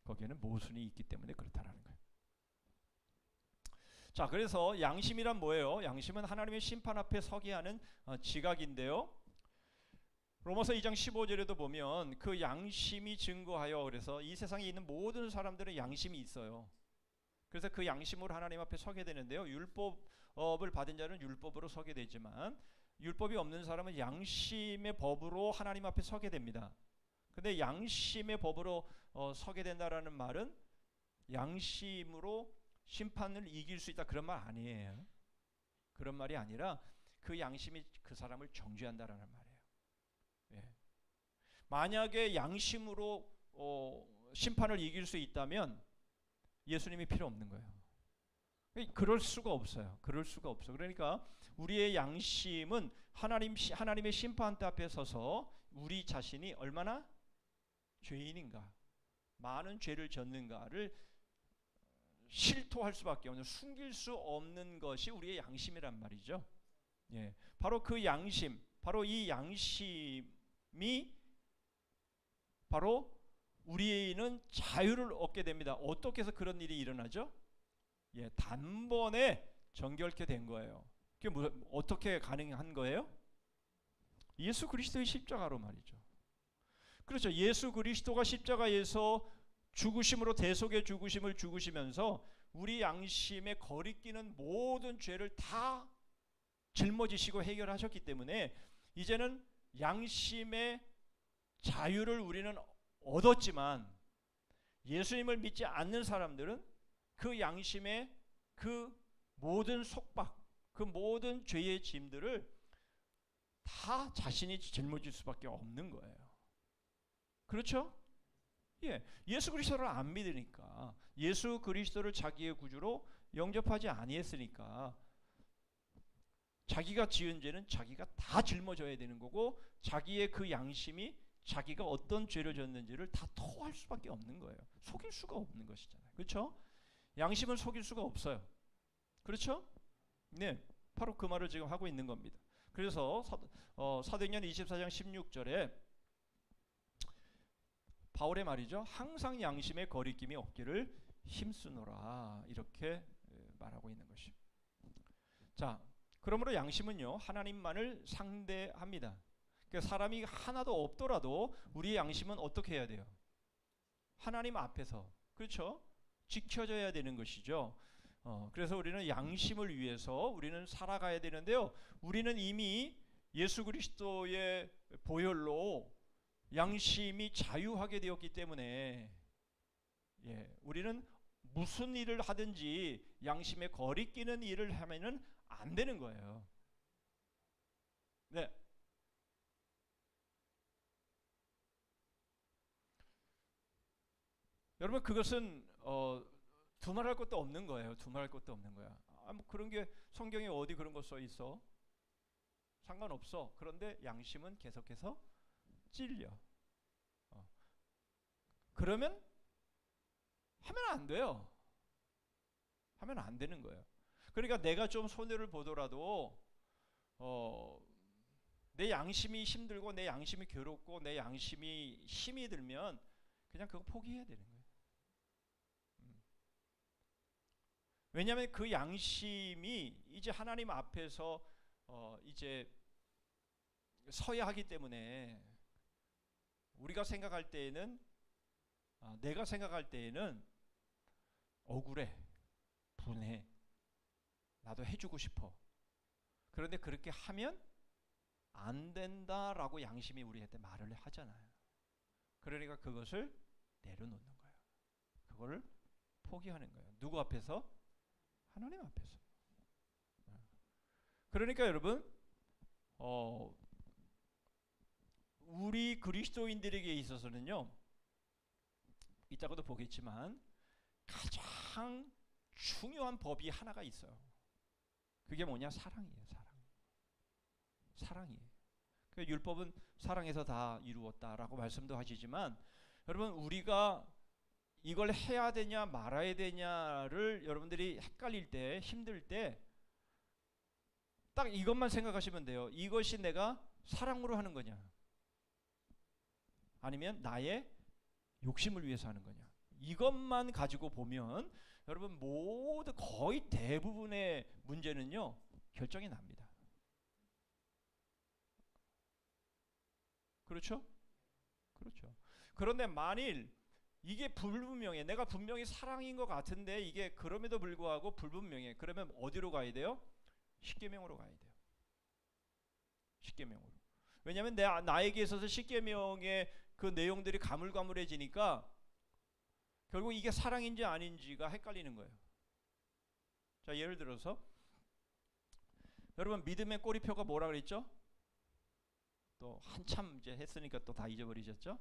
거기에는 모순이 있기 때문에 그렇다라는 거예요. 자, 그래서 양심이란 뭐예요? 양심은 하나님의 심판 앞에 서게 하는 지각인데요. 로마서 2장 15절에도 보면 그 양심이 증거하여, 그래서 이 세상에 있는 모든 사람들은 양심이 있어요. 그래서 그 양심으로 하나님 앞에 서게 되는데요. 율법을 받은 자는 율법으로 서게 되지만 율법이 없는 사람은 양심의 법으로 하나님 앞에 서게 됩니다. 근데 양심의 법으로 서게 된다라는 말은 양심으로 심판을 이길 수 있다 그런 말 아니에요. 그런 말이 아니라 그 양심이 그 사람을 정죄한다라는 말이에요. 예. 만약에 양심으로 심판을 이길 수 있다면 예수님이 필요 없는 거예요. 그럴 수가 없어요. 그러니까 우리의 양심은 하나님의 심판대 앞에 서서 우리 자신이 얼마나 죄인인가, 많은 죄를 졌는가를 실토할 수밖에 없는, 숨길 수 없는 것이 우리의 양심이란 말이죠. 예, 바로 그 양심, 바로 이 양심이 바로 우리는 자유를 얻게 됩니다. 어떻게 해서 그런 일이 일어나죠? 예, 단번에 정결케 된 거예요. 그게 어떻게 가능한 거예요? 예수 그리스도의 십자가로 말이죠. 그렇죠. 예수 그리스도가 십자가에서 죽으심으로 대속의 죽으심을 죽으시면서 우리 양심에 거리끼는 모든 죄를 다 짊어지시고 해결하셨기 때문에 이제는 양심의 자유를 우리는 얻었지만, 예수님을 믿지 않는 사람들은 그 양심의 그 모든 속박, 그 모든 죄의 짐들을 다 자신이 짊어질 수밖에 없는 거예요. 그렇죠? 예, 예수 그리스도를 안 믿으니까, 예수 그리스도를 자기의 구주로 영접하지 아니했으니까 자기가 지은 죄는 자기가 다 짊어져야 되는 거고, 자기의 그 양심이 자기가 어떤 죄를 졌는지를 다 토할 수밖에 없는 거예요. 속일 수가 없는 것이잖아요. 그렇죠? 양심은 속일 수가 없어요. 그렇죠? 네, 바로 그 말을 지금 하고 있는 겁니다. 그래서 사도행전 24장 16절에 바울의 말이죠. 항상 양심에 거리낌이 없기를 힘쓰노라, 이렇게 말하고 있는 것이죠. 자, 그러므로 양심은요, 하나님만을 상대합니다. 그러니까 사람이 하나도 없더라도 우리의 양심은 어떻게 해야 돼요? 하나님 앞에서, 그렇죠? 지켜져야 되는 것이죠. 그래서 우리는 양심을 위해서 우리는 살아가야 되는데요. 우리는 이미 예수 그리스도의 보혈로 양심이 자유하게 되었기 때문에, 예, 우리는 무슨 일을 하든지 양심에 거리끼는 일을 하면은 안 되는 거예요. 네. 여러분, 그것은 두말할 것도 없는 거예요. 두말할 것도 없는 거야. 뭐 그런 게 성경에 어디 그런 거 써 있어? 상관없어. 그런데 양심은 계속해서 찔려. 그러면 하면 안 돼요. 하면 안 되는 거예요. 그러니까 내가 좀 손해를 보더라도 내 양심이 힘들고 내 양심이 괴롭고 내 양심이 힘이 들면 그냥 그거 포기해야 되는 거예요. 왜냐하면 그 양심이 이제 하나님 앞에서 이제 서야 하기 때문에 우리가 생각할 때에는 내가 생각할 때에는 억울해, 분해, 나도 해주고 싶어. 그런데 그렇게 하면 안 된다라고 양심이 우리한테 말을 하잖아요. 그러니까 그것을 내려놓는 거예요. 그거를 포기하는 거예요. 누구 앞에서? 하나님 앞에서. 그러니까 여러분 우리 그리스도인들에게 있어서는요, 이따가도 보겠지만 가장 중요한 법이 하나가 있어요. 그게 뭐냐? 사랑이에요. 사랑이에요. 그 율법은 사랑에서 다 이루었다라고 말씀도 하시지만, 여러분 우리가 이걸 해야 되냐 말아야 되냐를 여러분들이 헷갈릴 때, 힘들 때 딱 이것만 생각하시면 돼요. 이것이 내가 사랑으로 하는 거냐, 아니면 나의 욕심을 위해서 하는 거냐. 이것만 가지고 보면 여러분 모두 거의 대부분의 문제는요 결정이 납니다. 그렇죠? 그렇죠. 그런데 만일 이게 불분명해, 내가 분명히 사랑인 것 같은데 이게 그럼에도 불구하고 불분명해, 그러면 어디로 가야 돼요? 십계명으로 가야 돼요. 십계명으로. 왜냐하면 나에게 있어서 십계명의 그 내용들이 가물가물해지니까 결국 이게 사랑인지 아닌지가 헷갈리는 거예요. 자, 예를 들어서 여러분 믿음의 꼬리표가 뭐라 그랬죠? 또 한참 이제 했으니까 또 다 잊어버리셨죠?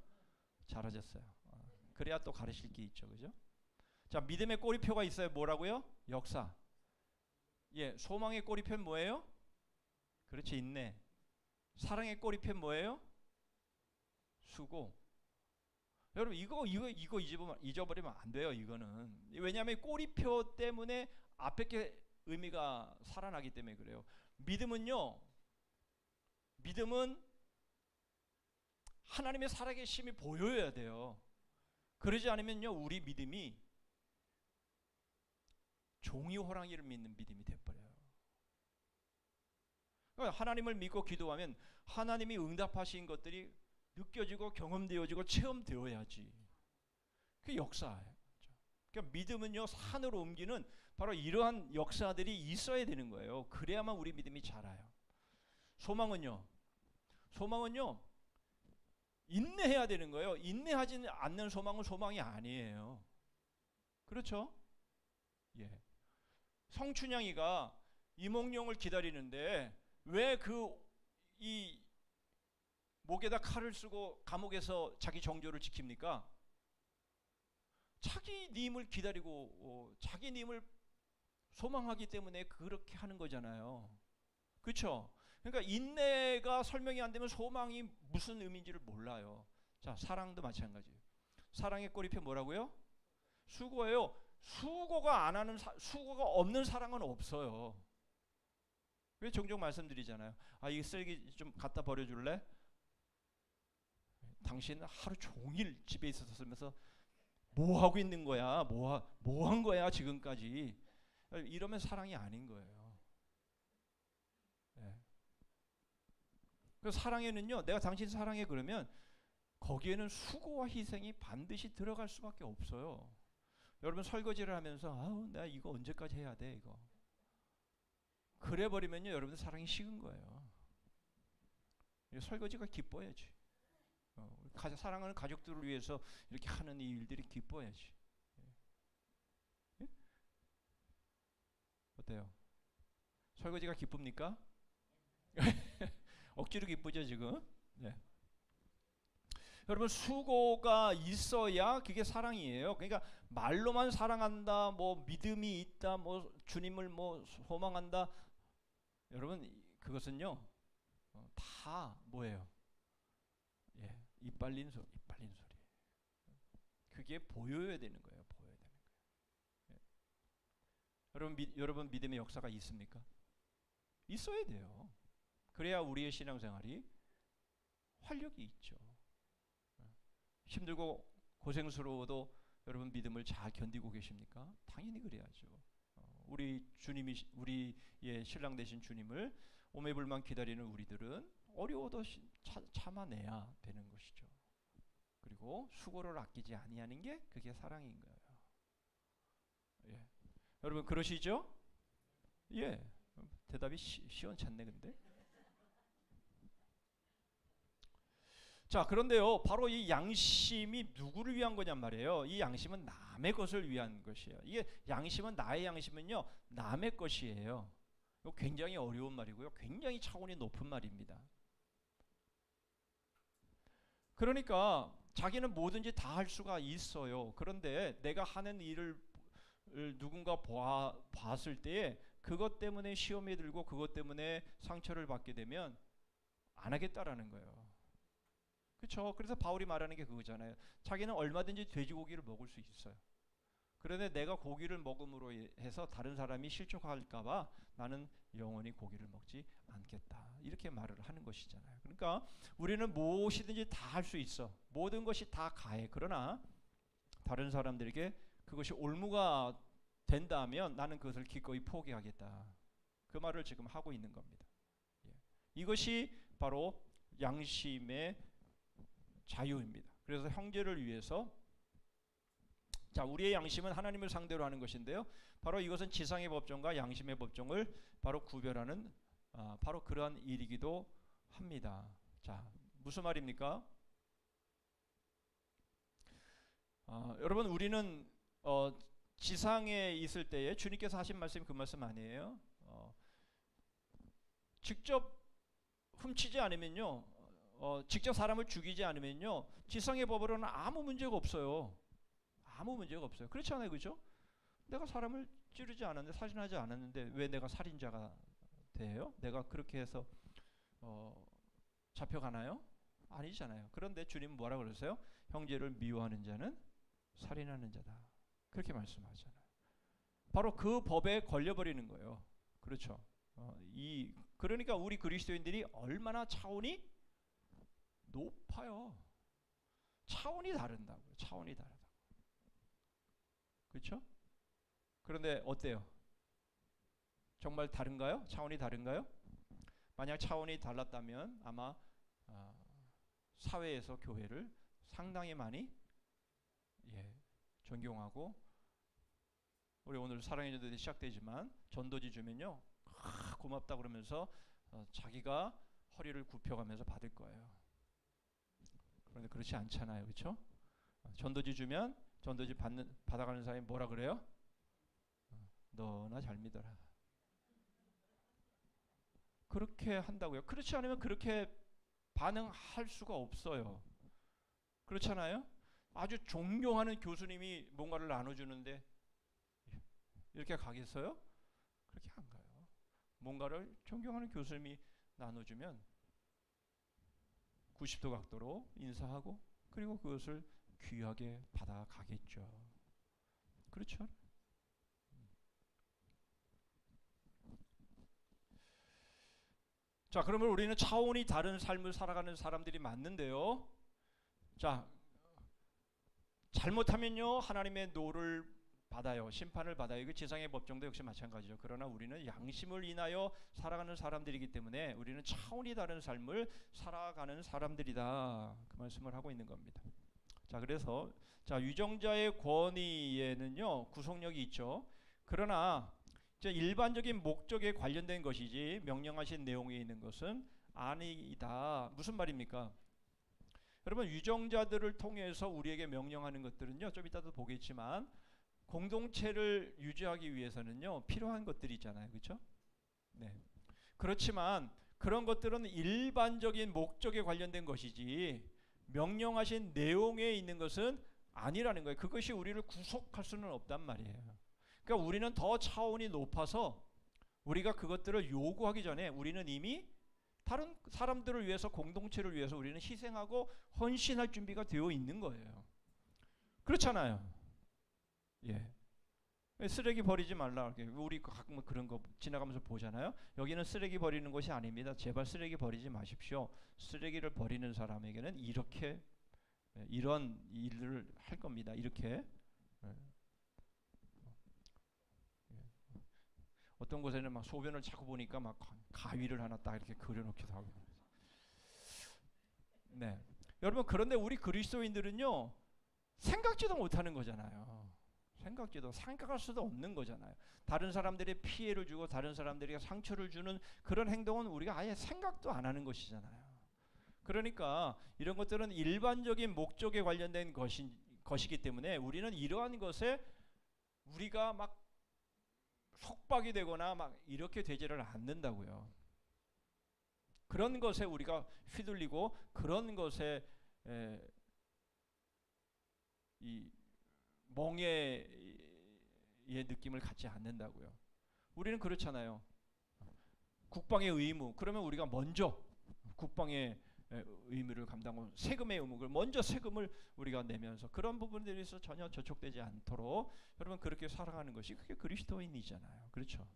잘하셨어요. 그래야 또 가르칠 게 있죠, 그죠? 자, 믿음의 꼬리표가 있어요. 뭐라고요? 역사. 예, 소망의 꼬리표는 뭐예요? 그렇지, 인내. 사랑의 꼬리표는 뭐예요? 수고. 여러분 이거 잊어버리면 안 돼요. 이거는 왜냐하면 꼬리표 때문에 앞에 게 의미가 살아나기 때문에 그래요. 믿음은 하나님의 살아계심이 보여야 돼요. 그러지 않으면요 우리 믿음이 종이 호랑이를 믿는 믿음이 돼버려요. 그러니까 하나님을 믿고 기도하면 하나님이 응답하신 것들이 느껴지고 경험되어지고 체험되어야지. 그게 역사예요. 그러니까 믿음은요 산으로 옮기는 바로 이러한 역사들이 있어야 되는 거예요. 그래야만 우리 믿음이 자라요. 소망은요 인내해야 되는 거예요. 인내하지 않는 소망은 소망이 아니에요. 그렇죠? 예. 성춘향이가 이몽룡을 기다리는데 왜 이 목에다 칼을 쓰고 감옥에서 자기 정조를 지킵니까? 자기 님을 기다리고 자기 님을 소망하기 때문에 그렇게 하는 거잖아요. 그렇죠? 그러니까 인내가 설명이 안 되면 소망이 무슨 의미인지를 몰라요. 자, 사랑도 마찬가지예요. 사랑의 꼬리표 뭐라고요? 수고예요. 수고가 없는 사랑은 없어요. 왜 종종 말씀드리잖아요. 이 쓰레기 좀 갖다 버려줄래? 당신은 하루 종일 집에 있었으면서 뭐 하고 있는 거야? 뭐 한 거야 지금까지? 이러면 사랑이 아닌 거예요. 네. 그 사랑에는요, 내가 당신 사랑해 그러면 거기에는 수고와 희생이 반드시 들어갈 수밖에 없어요. 여러분 설거지를 하면서 내가 이거 언제까지 해야 돼 이거. 그래 버리면요 여러분들 사랑이 식은 거예요. 설거지가 기뻐야지. 사랑하는 가족들을 위해서 이렇게 하는 이 일들이 기뻐야지. 예? 어때요? 설거지가 기쁩니까? 억지로 기쁘죠 지금. 네. 여러분 수고가 있어야 그게 사랑이에요. 그러니까 말로만 사랑한다, 뭐 믿음이 있다, 뭐 주님을 뭐 소망한다. 여러분 그것은요 다 뭐예요? 예, 이빨린 소리. 그게 보여야 되는 거예요. 보여야 되는 거예요. 여러분 믿음의 역사가 있습니까? 있어야 돼요. 그래야 우리의 신앙생활이 활력이 있죠. 힘들고 고생스러워도 여러분 믿음을 잘 견디고 계십니까? 당연히 그래야죠. 우리의 신랑 되신 주님을 오매불만 기다리는 우리들은 어려워도 참아내야 되는 것이죠. 그리고 수고를 아끼지 아니하는 게 그게 사랑인 거예요. 예. 여러분 그러시죠? 예. 대답이 시원찮네 근데. 자, 그런데요, 바로 이 양심이 누구를 위한 거냔 말이에요. 이 양심은 남의 것을 위한 것이에요. 이게 양심은, 나의 양심은요, 남의 것이에요. 이거 굉장히 어려운 말이고요, 굉장히 차원이 높은 말입니다. 그러니까 자기는 뭐든지 다 할 수가 있어요. 그런데 내가 하는 일을 누군가 봤을 때에 그것 때문에 시험에 들고 그것 때문에 상처를 받게 되면 안 하겠다라는 거예요. 그렇죠? 그래서 바울이 말하는 게 그거잖아요. 자기는 얼마든지 돼지고기를 먹을 수 있어요. 그런데 내가 고기를 먹음으로 해서 다른 사람이 실족할까 봐 나는 영원히 고기를 먹지 않겠다. 이렇게 말을 하는 것이잖아요. 그러니까 우리는 무엇이든지 다 할 수 있어. 모든 것이 다 가해. 그러나 다른 사람들에게 그것이 올무가 된다면 나는 그것을 기꺼이 포기하겠다. 그 말을 지금 하고 있는 겁니다. 이것이 바로 양심의 자유입니다. 그래서 형제를 위해서, 자, 우리의 양심은 하나님을 상대로 하는 것인데요, 바로 이것은 지상의 법정과 양심의 법정을 바로 구별하는 바로 그러한 일이기도 합니다. 자, 무슨 말입니까? 여러분 우리는 지상에 있을 때에 주님께서 하신 말씀이 그 말씀 아니에요? 직접 훔치지 않으면요, 직접 사람을 죽이지 않으면요, 지상의 법으로는 아무 문제가 없어요. 아무 문제가 없어요. 그렇지 않아요, 그죠? 내가 사람을 찌르지 않았는데, 살인하지 않았는데 왜 내가 살인자가 돼요? 내가 그렇게 해서 잡혀가나요? 아니잖아요. 그런데 주님은 뭐라고 그러세요? 형제를 미워하는 자는 살인하는 자다. 그렇게 말씀하잖아요. 바로 그 법에 걸려버리는 거예요. 그렇죠? 그러니까 우리 그리스도인들이 얼마나 차원이 높아요. 차원이 다른다고요. 차원이 다르다. 그렇죠? 그런데 어때요? 정말 다른가요? 차원이 다른가요? 만약 차원이 달랐다면 아마 사회에서 교회를 상당히 많이 존경하고, 우리 오늘 사랑의 전도대 시작되지만 전도지 주면요, 고맙다 그러면서 자기가 허리를 굽혀가면서 받을 거예요. 그런데 그렇지 않잖아요, 그렇죠? 전도지 주면 전도지 받아가는 사람이 뭐라 그래요? 너나 잘 믿어라. 그렇게 한다고요. 그렇지 않으면 그렇게 반응할 수가 없어요. 그렇잖아요? 아주 존경하는 교수님이 뭔가를 나눠주는데 이렇게 가겠어요? 그렇게 안 가요. 뭔가를 존경하는 교수님이 나눠주면 90도 각도로 인사하고 그리고 그것을 귀하게 받아가겠죠. 그렇죠? 자, 그러면 우리는 차원이 다른 삶을 살아가는 사람들이 맞는데요, 자, 잘못하면요 하나님의 노를 받아요. 심판을 받아요. 이거 지상의 법정도 역시 마찬가지죠. 그러나 우리는 양심을 인하여 살아가는 사람들이기 때문에 우리는 차원이 다른 삶을 살아가는 사람들이다. 그 말씀을 하고 있는 겁니다. 자, 그래서 유정자의 권위에는요 구속력이 있죠. 그러나 일반적인 목적에 관련된 것이지 명령하신 내용에 있는 것은 아니다. 무슨 말입니까? 여러분, 유정자들을 통해서 우리에게 명령하는 것들은요, 좀 이따도 보겠지만 공동체를 유지하기 위해서는요 필요한 것들이 있잖아요, 그렇죠? 네. 그렇지만 그런 것들은 일반적인 목적에 관련된 것이지 명령하신 내용에 있는 것은 아니라는 거예요. 그것이 우리를 구속할 수는 없단 말이에요. 그러니까 우리는 더 차원이 높아서 우리가 그것들을 요구하기 전에 우리는 이미 다른 사람들을 위해서, 공동체를 위해서 우리는 희생하고 헌신할 준비가 되어 있는 거예요. 그렇잖아요. 예. 쓰레기 버리지 말라. 우리 가끔 그런 거 지나가면서 보잖아요. 여기는 쓰레기 버리는 곳이 아닙니다. 제발 쓰레기 버리지 마십시오. 쓰레기를 버리는 사람에게는 이렇게 이런 일을 할 겁니다. 이렇게 어떤 곳에는 막 소변을 자꾸 보니까 막 가위를 하나 딱 이렇게 그려놓기도 하고. 네, 여러분 그런데 우리 그리스도인들은요 생각지도 못하는 거잖아요. 생각할 수도 없는 거잖아요. 다른 사람들의 피해를 주고 다른 사람들에게 상처를 주는 그런 행동은 우리가 아예 생각도 안 하는 것이잖아요. 그러니까 이런 것들은 일반적인 목적에 관련된 것이기 때문에 우리는 이러한 것에 우리가 막 속박이 되거나 막 이렇게 되지를 않는다고요. 그런 것에 우리가 휘둘리고 그런 것에 이 멍해의 느낌을 갖지 않는다고요. 우리는 그렇잖아요. 국방의 의무, 그러면 우리가 먼저 국방의 의무를 감당하고 세금의 의무를 먼저 세금을 우리가 내면서 그런 부분들에서 전혀 저촉되지 않도록 여러분 그렇게 살아가는 것이 그게 그리스도인이잖아요. 그렇죠?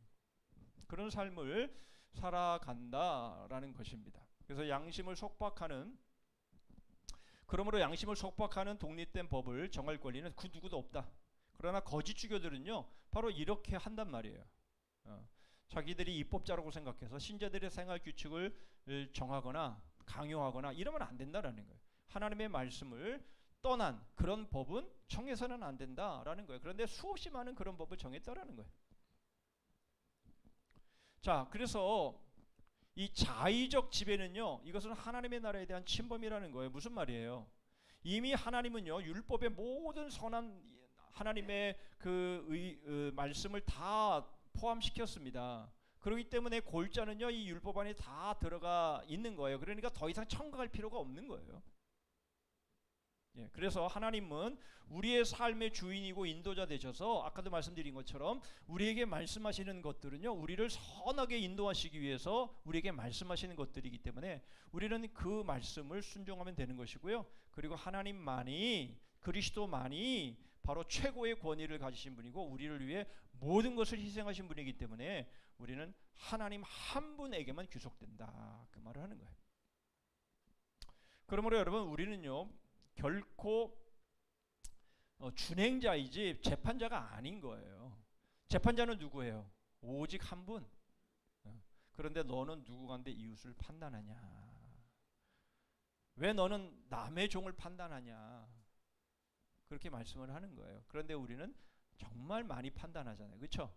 그런 삶을 살아간다라는 것입니다. 그래서 양심을 속박하는, 그러므로 양심을 속박하는 독립된 법을 정할 권리는 그 누구도 없다. 그러나 거짓 주교들은요 바로 이렇게 한단 말이에요. 자기들이 입법자라고 생각해서 신자들의 생활 규칙을 정하거나 강요하거나 이러면 안 된다라는 거예요. 하나님의 말씀을 떠난 그런 법은 정해서는 안 된다라는 거예요. 그런데 수없이 많은 그런 법을 정했다라는 거예요. 자, 그래서 이 자의적 지배는요, 이것은 하나님의 나라에 대한 침범이라는 거예요. 무슨 말이에요? 이미 하나님은요, 율법의 모든 선한 하나님의 말씀을 다 포함시켰습니다. 그렇기 때문에 골자는요, 이 율법 안에 다 들어가 있는 거예요. 그러니까 더 이상 첨가할 필요가 없는 거예요. 예, 그래서 하나님은 우리의 삶의 주인이고 인도자 되셔서 아까도 말씀드린 것처럼 우리에게 말씀하시는 것들은요 우리를 선하게 인도하시기 위해서 우리에게 말씀하시는 것들이기 때문에 우리는 그 말씀을 순종하면 되는 것이고요. 그리고 하나님만이, 그리스도만이 바로 최고의 권위를 가지신 분이고 우리를 위해 모든 것을 희생하신 분이기 때문에 우리는 하나님 한 분에게만 귀속된다, 그 말을 하는 거예요. 그러므로 여러분 우리는요 결코 준행자이지 재판자가 아닌 거예요. 재판자는 누구예요? 오직 한 분. 그런데 너는 누구 가운데 이웃을 판단하냐? 왜 너는 남의 종을 판단하냐? 그렇게 말씀을 하는 거예요. 그런데 우리는 정말 많이 판단하잖아요. 그렇죠?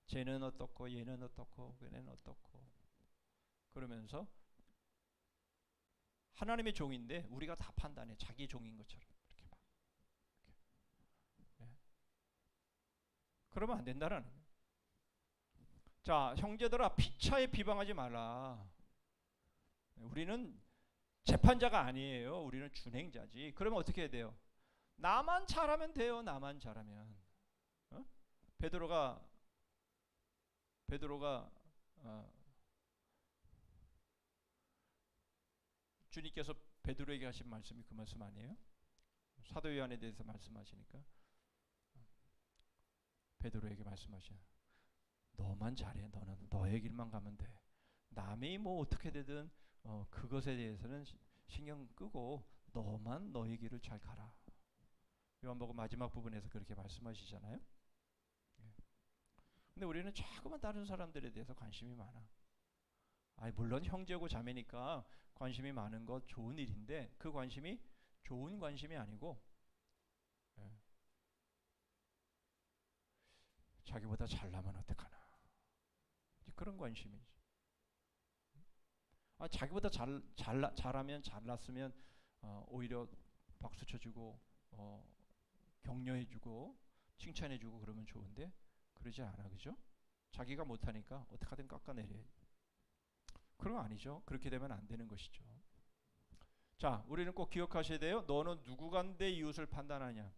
쟤는 어떻고 얘는 어떻고 얘는 어떻고 그러면서 하나님의 종인데 우리가 다 판단해. 자기 종인 것처럼 이렇게 막. 네. 그러면 안 된다라는 거예요. 자, 형제들아 피차에 비방하지 말라. 우리는 재판자가 아니에요. 우리는 준행자지. 그러면 어떻게 해야 돼요? 나만 잘하면 돼요. 나만 잘하면. 베드로가 주님께서 베드로에게 하신 말씀이 그 말씀 아니에요? 사도 요한에 대해서 말씀하시니까 베드로에게 말씀하셔. 너만 잘해. 너는 너의 길만 가면 돼. 남이 뭐 어떻게 되든 그것에 대해서는 신경 끄고 너만 너의 길을 잘 가라. 요한복음 마지막 부분에서 그렇게 말씀하시잖아요. 근데 우리는 자꾸만 다른 사람들에 대해서 관심이 많아. 물론 형제고 자매니까 관심이 많은 것 좋은 일인데 그 관심이 좋은 관심이 아니고 자기보다 잘나면 어떡하나 그런 관심이지. 자기보다 잘하면 잘났으면 오히려 박수 쳐주고 격려해주고 칭찬해주고 그러면 좋은데 그러지 않아. 그죠? 자기가 못하니까 어떻게 하든 깎아내려. 그런 거 아니죠. 그렇게 되면 안 되는 것이죠. 자, 우리는 꼭 기억하셔야 돼요. 너는 누구간데 이웃을 판단하냐.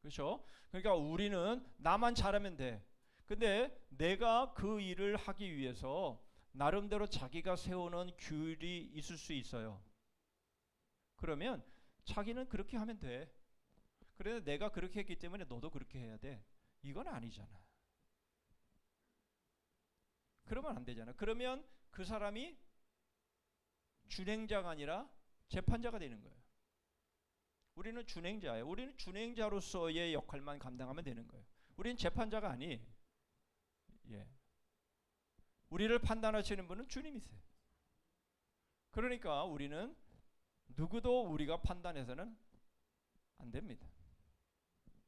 그렇죠? 그러니까 우리는 나만 잘하면 돼. 근데 내가 그 일을 하기 위해서 나름대로 자기가 세우는 규율이 있을 수 있어요. 그러면 자기는 그렇게 하면 돼. 그래서 내가 그렇게 했기 때문에 너도 그렇게 해야 돼. 이건 아니잖아. 그러면 안 되잖아. 그러면 그 사람이 준행자가 아니라 재판자가 되는 거예요. 우리는 준행자예요. 우리는 준행자로서의 역할만 감당하면 되는 거예요. 우리는 재판자가 아니에요. 예. 우리를 판단하시는 분은 주님이세요. 그러니까 우리는 누구도 우리가 판단해서는 안 됩니다.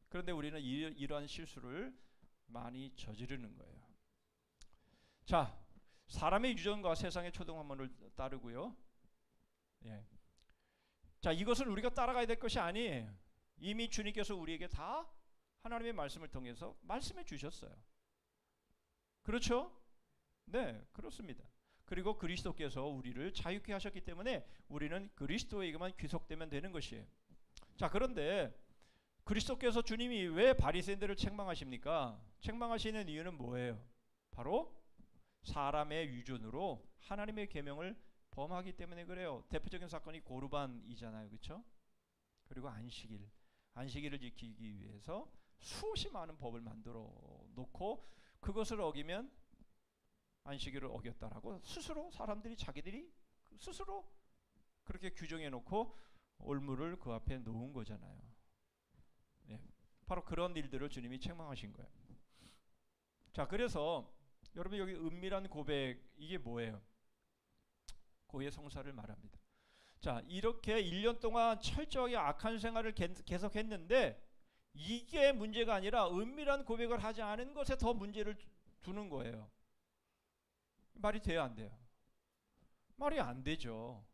그런데 우리는 이러한 실수를 많이 저지르는 거예요. 자, 사람의 유전과 세상의 초등학문을 따르고요. 예. 자, 이것은 우리가 따라가야 될 것이 아니에요. 이미 주님께서 우리에게 다 하나님의 말씀을 통해서 말씀해 주셨어요. 그렇죠? 네, 그렇습니다. 그리고 그리스도께서 우리를 자유케 하셨기 때문에 우리는 그리스도에게만 귀속되면 되는 것이에요. 자, 그런데 그리스도께서 주님이 왜 바리새인들을 책망하십니까? 책망하시는 이유는 뭐예요? 바로 사람의 유전으로 하나님의 계명을 범하기 때문에 그래요. 대표적인 사건이 고르반이잖아요. 그렇죠? 그리고 안식일을 지키기 위해서 수없이 많은 법을 만들어 놓고 그것을 어기면 안식일을 어겼다라고 스스로 사람들이 자기들이 스스로 그렇게 규정해 놓고 올무를 그 앞에 놓은 거잖아요. 예, 바로 그런 일들을 주님이 책망하신 거예요. 자, 그래서 여러분 여기 은밀한 고백 이게 뭐예요? 고해 성사를 말합니다. 자, 이렇게 1년 동안 철저하게 악한 생활을 계속했는데 이게 문제가 아니라 은밀한 고백을 하지 않은 것에 더 문제를 두는 거예요. 말이 돼요, 안 돼요? 말이 안 되죠.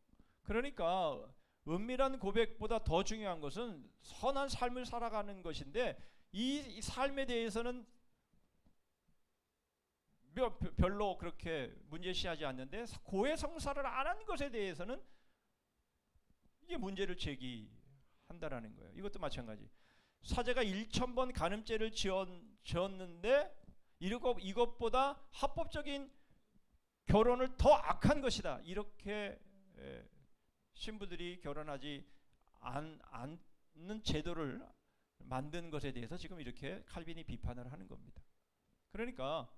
그러니까 은밀한 고백보다 더 중요한 것은 선한 삶을 살아가는 것인데 이 삶에 대해서는 별로 그렇게 문제시하지 않는데 고해 성사를 안 한 것에 대해서는 이게 문제를 제기한다라는 거예요. 이것도 마찬가지. 사제가 1000번 간음죄를 지었는데 이것보다 합법적인 결혼을 더 악한 것이다. 이렇게 신부들이 결혼하지 않는 제도를 만든 것에 대해서 지금 이렇게 칼빈이 비판을 하는 겁니다. 그러니까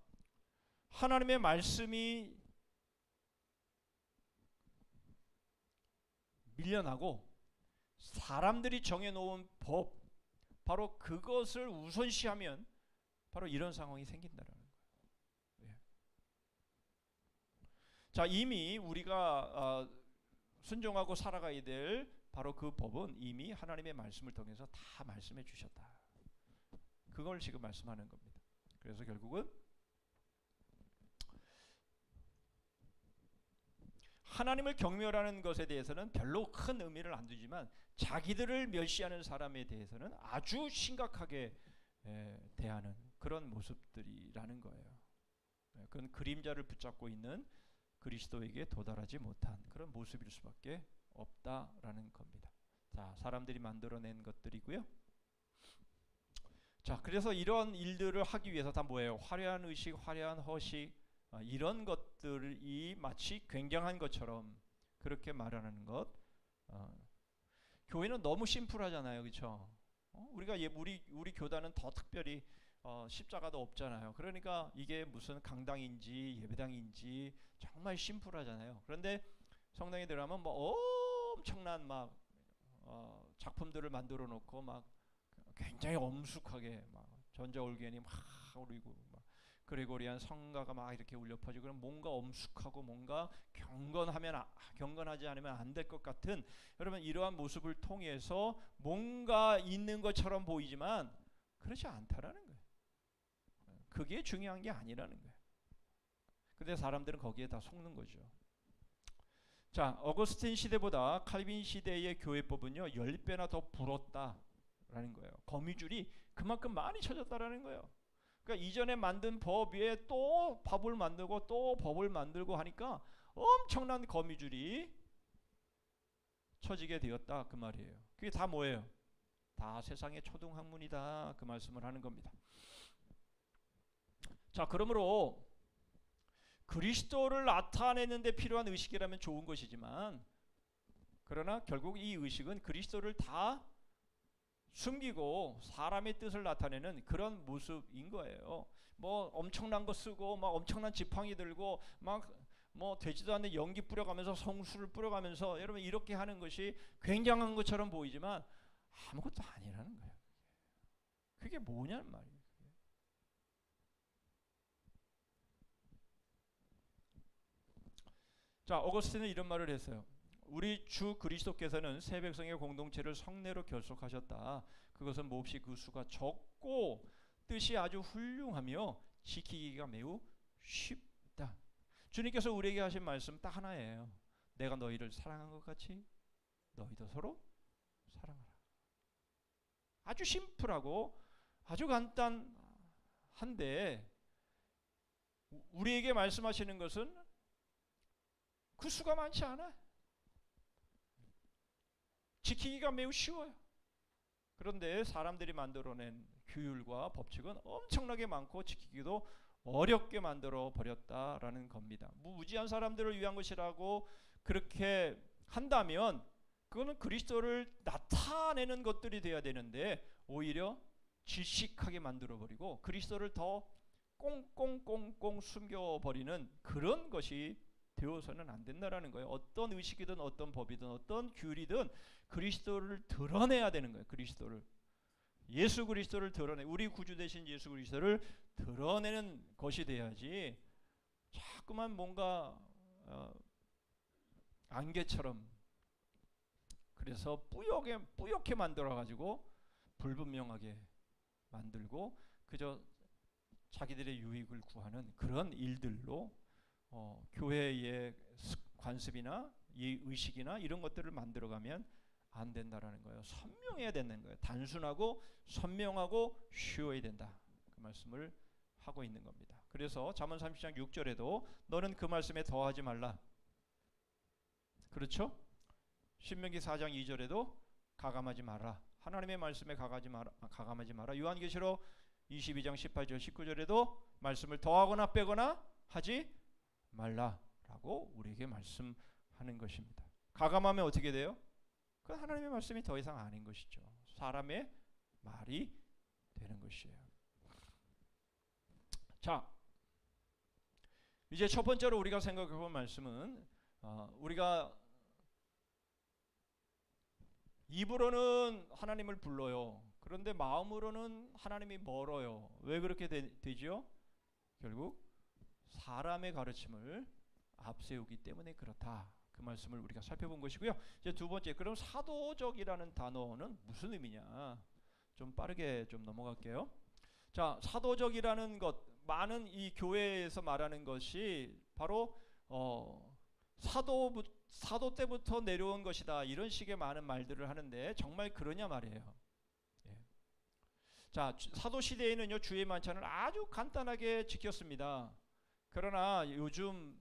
하나님의 말씀이 밀려나고 사람들이 정해놓은 법 바로 그것을 우선시하면 바로 이런 상황이 생긴다라는 거예요. 예. 자, 이미 우리가 순종하고 살아가야 될 바로 그 법은 이미 하나님의 말씀을 통해서 다 말씀해 주셨다. 그걸 지금 말씀하는 겁니다. 그래서 결국은 하나님을 경멸하는 것에 대해서는 별로 큰 의미를 안 두지만 자기들을 멸시하는 사람에 대해서는 아주 심각하게 대하는 그런 모습들이라는 거예요. 그건 그림자를 붙잡고 있는 그리스도에게 도달하지 못한 그런 모습일 수밖에 없다라는 겁니다. 자, 사람들이 만들어낸 것들이고요. 자, 그래서 이런 일들을 하기 위해서 다 뭐예요? 화려한 의식, 화려한 허식 이런 것들이 마치 굉장한 것처럼 그렇게 말하는 것. 교회는 너무 심플하잖아요, 그렇죠? 우리가 우리 교단은 더 특별히 십자가도 없잖아요. 그러니까 이게 무슨 강당인지 예배당인지 정말 심플하잖아요. 그런데 성당에 들어가면 뭐 엄청난 막 작품들을 만들어 놓고 막 굉장히 엄숙하게 막 전자올겐이 막 울리고 막 그레고리안 성가가 막 이렇게 울려 퍼지고 그럼 뭔가 엄숙하고 뭔가 경건하지 않으면 안 될 것 같은 여러분 이러한 모습을 통해서 뭔가 있는 것처럼 보이지만 그렇지 않다라는 거예요. 그게 중요한 게 아니라는 거예요. 근데 사람들은 거기에 다 속는 거죠. 자, 어거스틴 시대보다 칼빈 시대의 교회법은요 10배나 더 불었다라는 거예요. 거미줄이 그만큼 많이 쳐졌다라는 거예요. 그러니까 이전에 만든 법 위에 또 법을 만들고 또 법을 만들고 하니까 엄청난 거미줄이 쳐지게 되었다 그 말이에요. 그게 다 뭐예요? 다 세상의 초등학문이다 그 말씀을 하는 겁니다. 자, 그러므로 그리스도를 나타내는 데 필요한 의식이라면 좋은 것이지만 그러나 결국 이 의식은 그리스도를 다 숨기고 사람의 뜻을 나타내는 그런 모습인 거예요. 뭐 엄청난 거 쓰고 막 엄청난 지팡이 들고 막 뭐 되지도 않는 연기 뿌려가면서 성수를 뿌려가면서 여러분 이렇게 하는 것이 굉장한 것처럼 보이지만 아무것도 아니라는 거예요. 그게 뭐냐는 말이에요. 자, 어거스틴은 이런 말을 했어요. 우리 주 그리스도께서는 새 백성의 공동체를 성례로 결속하셨다. 그것은 몹시 그 수가 적고 뜻이 아주 훌륭하며 지키기가 매우 쉽다. 주님께서 우리에게 하신 말씀 딱 하나예요. 내가 너희를 사랑한 것 같이 너희도 서로 사랑하라. 아주 심플하고 아주 간단한데 우리에게 말씀하시는 것은 그 수가 많지 않아요. 지키기가 매우 쉬워요. 그런데 사람들이 만들어낸 규율과 법칙은 엄청나게 많고 지키기도 어렵게 만들어 버렸다라는 겁니다. 무지한 사람들을 위한 것이라고 그렇게 한다면 그거는 그리스도를 나타내는 것들이 돼야 되는데 오히려 질식하게 만들어 버리고 그리스도를 더 꽁꽁꽁꽁 숨겨버리는 그런 것이 되어서는 안 된다라는 거예요. 어떤 의식이든 어떤 법이든 어떤 규율이든 그리스도를 드러내야 되는 거예요. 예수 그리스도를 드러내, 우리 구주 되신 예수 그리스도를 드러내는 것이 돼야지 자꾸만 뭔가 안개처럼 그래서 뿌옇게 만들어가지고 불분명하게 만들고 그저 자기들의 유익을 구하는 그런 일들로 교회의 관습이나 의식이나 이런 것들을 만들어가면 안 된다라는 거예요. 선명해야 되는 거예요. 단순하고 선명하고 쉬워야 된다. 그 말씀을 하고 있는 겁니다. 그래서 잠언 30장 6절에도 너는 그 말씀에 더하지 말라. 그렇죠? 신명기 4장 2절에도 가감하지 마라. 하나님의 말씀에 가감하지 마라. 요한계시록 22장 18절 19절에도 말씀을 더하거나 빼거나 하지 말라라고 우리에게 말씀하는 것입니다. 가감하면 어떻게 돼요? 그 하나님의 말씀이 더 이상 아닌 것이죠. 사람의 말이 되는 것이에요. 자, 이제 첫 번째로 우리가 생각해 볼 말씀은 우리가 입으로는 하나님을 불러요. 그런데 마음으로는 하나님이 멀어요. 왜 그렇게 되죠? 결국 사람의 가르침을 앞세우기 때문에 그렇다. 그 말씀을 우리가 살펴본 것이고요. 이제 두 번째, 그럼 사도적이라는 단어는 무슨 의미냐? 좀 빠르게 좀 넘어갈게요. 자, 사도적이라는 것, 많은 이 교회에서 말하는 것이 바로 사도 때부터 내려온 것이다. 이런 식의 많은 말들을 하는데 정말 그러냐 말이에요. 예. 자, 사도 시대에는요 주의 만찬을 아주 간단하게 지켰습니다. 그러나 요즘은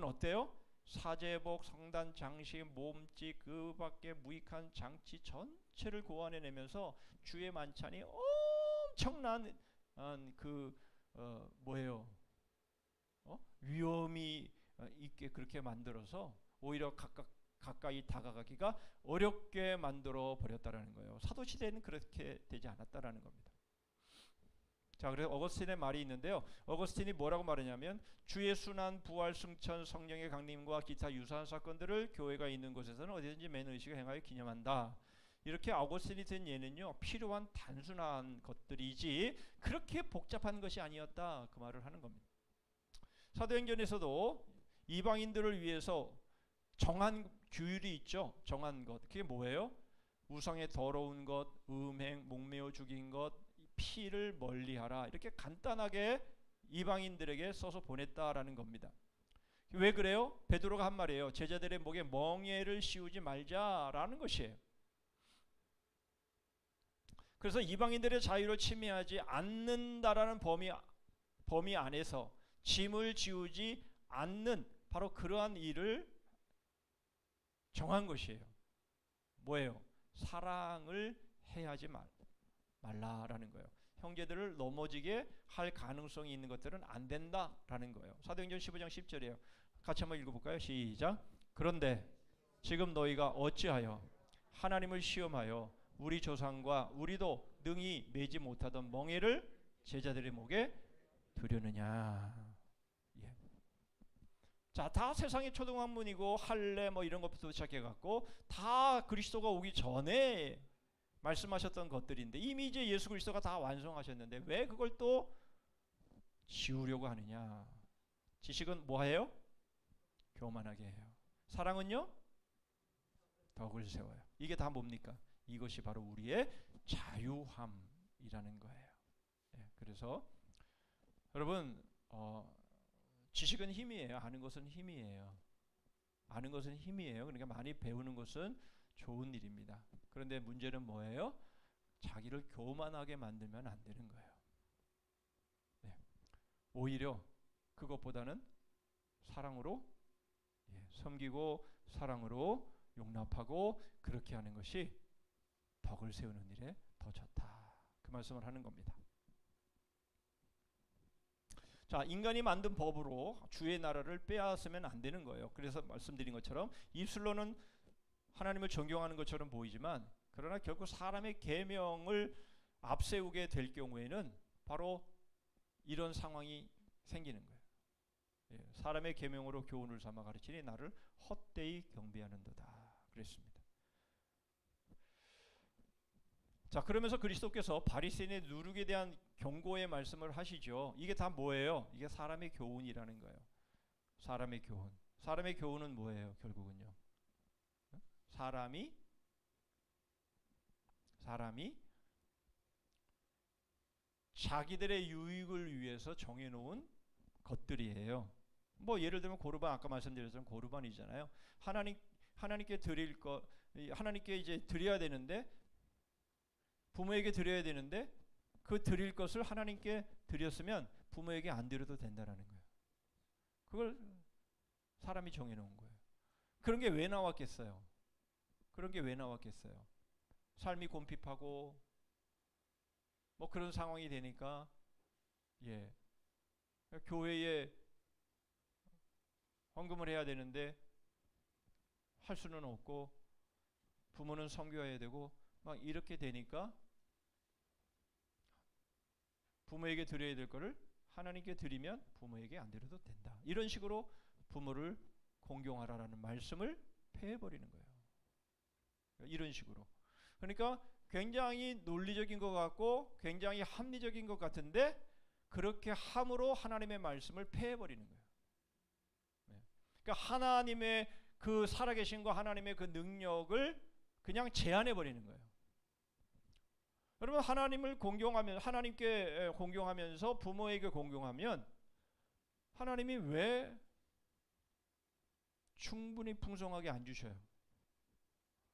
어때요? 사제복, 성단 장식, 몸짓, 그 밖에 무익한 장치 전체를 고안해내면서 주의 만찬이 엄청난 위험이 있게 그렇게 만들어서 오히려 가까이 다가가기가 어렵게 만들어 버렸다라는 거예요. 사도 시대에는 그렇게 되지 않았다라는 겁니다. 자, 그래서 어거스틴의 말이 있는데요. 어거스틴이 뭐라고 말하냐면 주의 순환, 부활, 승천, 성령의 강림과 기타 유사한 사건들을 교회가 있는 곳에서는 어디든지 맨 의식을 행하여 기념한다. 이렇게 어거스틴이 든 예는요 필요한 단순한 것들이지 그렇게 복잡한 것이 아니었다. 그 말을 하는 겁니다. 사도행전에서도 이방인들을 위해서 정한 규율이 있죠. 정한 것. 그게 뭐예요? 우상의 더러운 것, 음행, 목매어 죽인 것, 피를 멀리하라. 이렇게 간단하게 이방인들에게 써서 보냈다라는 겁니다. 왜 그래요? 베드로가 한 말이에요. 제자들의 목에 멍에를 씌우지 말자라는 것이에요. 그래서 이방인들의 자유를 침해하지 않는다라는 범위 안에서 짐을 지우지 않는 바로 그러한 일을 정한 것이에요. 뭐예요? 사랑을 해야지 말라라는 거예요. 형제들을 넘어지게 할 가능성이 있는 것들은 안 된다라는 거예요. 사도행전 15장 10절이에요. 같이 한번 읽어볼까요? 시작. 그런데 지금 너희가 어찌하여 하나님을 시험하여 우리 조상과 우리도 능히 매지 못하던 멍에를 제자들의 목에 두려느냐. 예. 자, 다 세상의 초등학문이고 할례 뭐 이런 것부터 시작해갖고 다 그리스도가 오기 전에 말씀하셨던 것들인데 이미 이제 예수 그리스도가 다 완성하셨는데 왜 그걸 또 지우려고 하느냐. 지식은 뭐해요? 교만하게 해요. 사랑은요? 덕을 세워요. 이게 다 뭡니까? 이것이 바로 우리의 자유함이라는 거예요. 예, 그래서 여러분 지식은 힘이에요. 아는 것은 힘이에요. 아는 것은 힘이에요. 그러니까 많이 배우는 것은 좋은 일입니다. 그런데 문제는 뭐예요? 자기를 교만하게 만들면 안 되는 거예요. 네. 오히려 그것보다는 사랑으로 섬기고 사랑으로 용납하고 그렇게 하는 것이 덕을 세우는 일에 더 좋다. 그 말씀을 하는 겁니다. 자, 인간이 만든 법으로 주의 나라를 빼앗으면 안 되는 거예요. 그래서 말씀드린 것처럼 입술로는 하나님을 존경하는 것처럼 보이지만 그러나 결국 사람의 계명을 앞세우게 될 경우에는 바로 이런 상황이 생기는 거예요. 예, 사람의 계명으로 교훈을 삼아 가르치니 나를 헛되이 경배하는도다 그랬습니다. 자, 그러면서 그리스도께서 바리새인의 누룩에 대한 경고의 말씀을 하시죠. 이게 다 뭐예요? 이게 사람의 교훈이라는 거예요. 사람의 교훈. 사람의 교훈은 뭐예요? 결국은요. 사람이 자기들의 유익을 위해서 정해놓은 것들이에요. 뭐 예를 들면 고르반, 아까 말씀드렸던 고르반이잖아요. 하나님께 드릴 거, 하나님께 이제 드려야 되는데, 부모에게 드려야 되는데 그 드릴 것을 하나님께 드렸으면 부모에게 안 드려도 된다라는 거예요. 그걸 사람이 정해놓은 거예요. 그런 게 왜 나왔겠어요? 그런 게 왜 나왔겠어요? 삶이 곰핍하고 뭐 그런 상황이 되니까 교회에 헌금을 해야 되는데 할 수는 없고 부모는 섬겨야 되고 막 이렇게 되니까 부모에게 드려야 될 거를 하나님께 드리면 부모에게 안 드려도 된다. 이런 식으로 부모를 공경하라라는 말씀을 폐해버리는 거예요. 이런 식으로. 그러니까 굉장히 논리적인 것 같고 굉장히 합리적인 것 같은데 그렇게 함으로 하나님의 말씀을 폐해버리는 거예요. 그러니까 하나님의 그 살아계신 거 하나님의 그 능력을 그냥 제한해버리는 거예요. 여러분, 하나님을 공경하면, 하나님께 공경하면서 부모에게 공경하면 하나님이 왜 충분히 풍성하게 안 주셔요?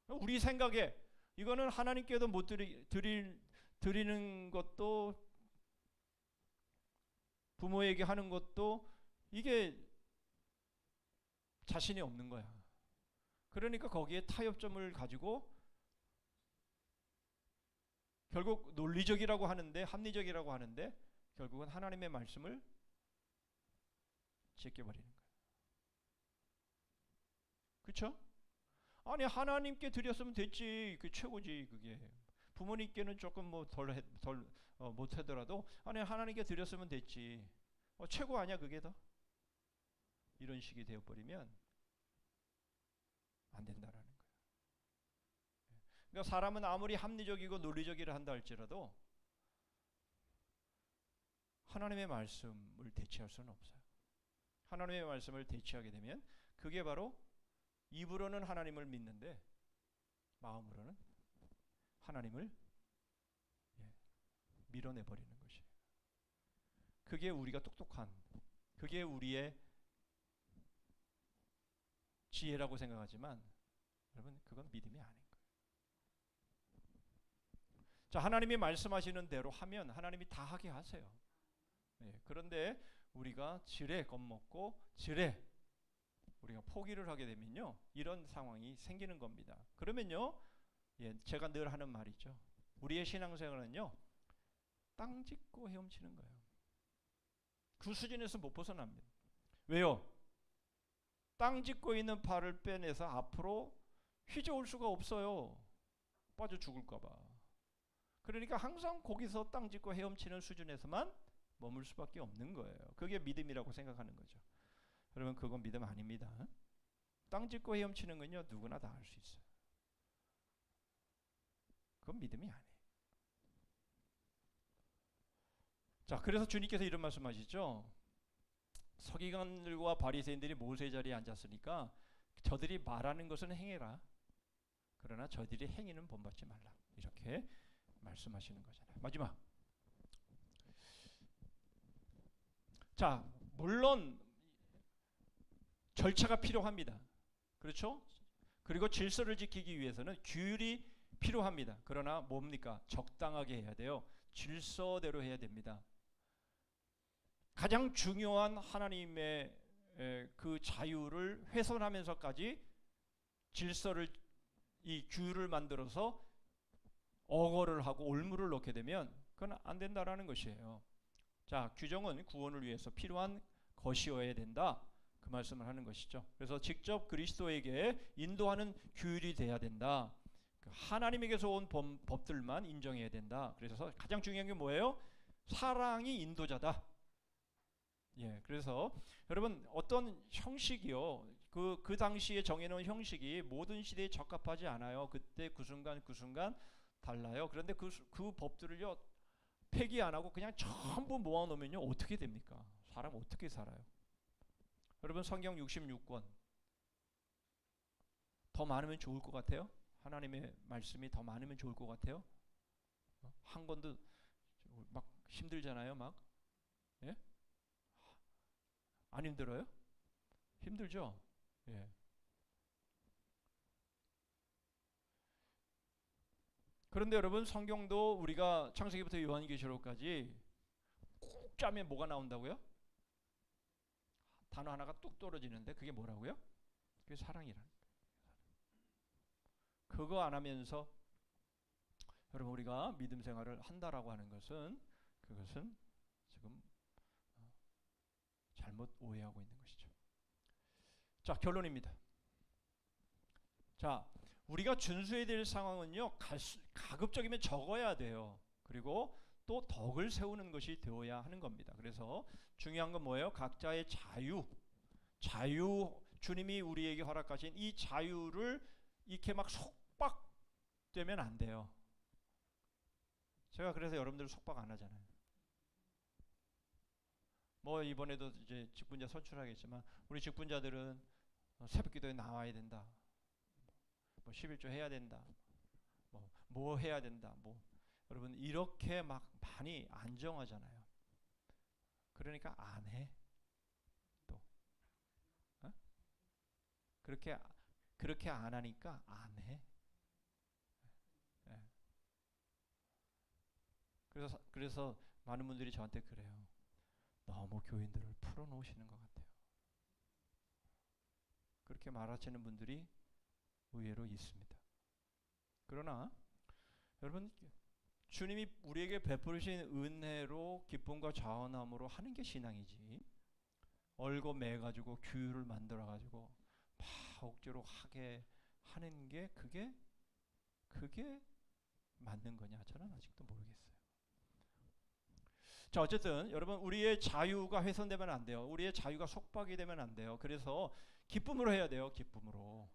우리 생각에 이거는 하나님께도 못 드리는 것도 부모에게 하는 것도 이게 자신이 없는 거야. 그러니까 거기에 타협점을 가지고 결국 논리적이라고 하는데, 합리적이라고 하는데 결국은 하나님의 말씀을 제껴버리는 거예요. 그렇죠? 아니, 하나님께 드렸으면 됐지. 그 최고지. 그게 부모님께는 조금 뭐 덜 못하더라도 아니, 하나님께 드렸으면 됐지. 최고 아니야 그게 더? 이런 식이 되어버리면 안 된다라는 거예요. 그러니까 사람은 아무리 합리적이고 논리적이라 한다 할지라도 하나님의 말씀을 대체할 수는 없어요. 하나님의 말씀을 대체하게 되면 그게 바로 입으로는 하나님을 믿는데 마음으로는 하나님을 밀어내버리는 것이에요. 그게 우리가 똑똑한, 그게 우리의 지혜라고 생각하지만 여러분, 그건 믿음이 아닌 거예요. 자, 하나님이 말씀하시는 대로 하면 하나님이 다 하게 하세요. 그런데 우리가 지레 겁먹고 지레 우리가 포기를 하게 되면요, 이런 상황이 생기는 겁니다. 그러면요, 제가 늘 하는 말이죠. 우리의 신앙생활은요, 땅 짚고 헤엄치는 거예요. 그 수준에서 못 벗어납니다. 왜요? 땅 짚고 있는 발을 빼내서 앞으로 휘저을 수가 없어요. 빠져 죽을까 봐. 그러니까 항상 거기서 땅 짚고 헤엄치는 수준에서만 머물 수밖에 없는 거예요. 그게 믿음이라고 생각하는 거죠. 여러분 그건 믿음 아닙니다. 땅 짚고 헤엄치는 건요 누구나 다 할 수 있어요. 그건 믿음이 아니에요. 자, 그래서 주님께서 이런 말씀하시죠. 서기관들과 바리새인들이 모세 자리에 앉았으니까 저들이 말하는 것은 행해라. 그러나 저들이 행위는 본받지 말라. 이렇게 말씀하시는 거잖아요. 마지막. 자, 물론 절차가 필요합니다. 그렇죠? 그리고 질서를 지키기 위해서는 규율이 필요합니다. 그러나 뭡니까? 적당하게 해야 돼요. 질서대로 해야 됩니다. 가장 중요한 하나님의 그 자유를 훼손하면서까지 질서를 이 규율을 만들어서 억어를 하고 올무를 넣게 되면 그건 안 된다라는 것이에요. 자, 규정은 구원을 위해서 필요한 것이어야 된다. 그 말씀을 하는 것이죠. 그래서 직접 그리스도에게 인도하는 규율이 돼야 된다. 하나님에게서 온 법들만 인정해야 된다. 그래서 가장 중요한 게 뭐예요? 사랑이 인도자다. 예, 그래서 여러분 어떤 형식이요, 그 당시에 정해놓은 형식이 모든 시대에 적합하지 않아요. 그때 그 순간 달라요. 그런데 그 법들을요 폐기 안 하고 그냥 전부 모아놓으면요 어떻게 됩니까? 사람 어떻게 살아요? 여러분 성경 66권 더 많으면 좋을 것 같아요? 하나님의 말씀이 더 많으면 좋을 것 같아요? 한 권도 막 힘들잖아요, 막. 예? 안 힘들어요? 힘들죠? 예. 그런데 여러분 성경도 우리가 창세기부터 요한계시록까지 꼭 짜면 뭐가 나온다고요? 단어 하나가 뚝 떨어지는데 그게 뭐라고요? 그게 사랑이라는 거예요. 그거 안 하면서 여러분 우리가 믿음 생활을 한다라고 하는 것은 그것은 지금 잘못 오해하고 있는 것이죠. 자, 결론입니다. 자, 우리가 준수해야 될 상황은요 가급적이면 적어야 돼요. 그리고 또 덕을 세우는 것이 되어야 하는 겁니다. 그래서 중요한 건 뭐예요? 각자의 자유, 주님이 우리에게 허락하신 이 자유를 이렇게 막 속박되면 안 돼요. 제가 그래서 여러분들 속박 안 하잖아요. 뭐 이번에도 이제 직분자 선출하겠지만 우리 직분자들은 새벽기도에 나와야 된다. 뭐 11조 해야 된다. 뭐 해야 된다. 뭐 여러분 이렇게 막 많이 안 정하잖아요. 그러니까 안 해. 또 그렇게 안 하니까 안 해. 네. 그래서 많은 분들이 저한테 그래요. 너무 교인들을 풀어놓으시는 것 같아요. 그렇게 말하시는 분들이 의외로 있습니다. 그러나 여러분 주님이 우리에게 베푸신 은혜로 기쁨과 자원함으로 하는 게 신앙이지, 얼고 매가지고 규율을 만들어가지고 막 억지로 하게 하는 게 그게 맞는 거냐? 저는 아직도 모르겠어요. 자, 어쨌든 여러분 우리의 자유가 훼손되면 안 돼요. 우리의 자유가 속박이 되면 안 돼요. 그래서 기쁨으로 해야 돼요. 기쁨으로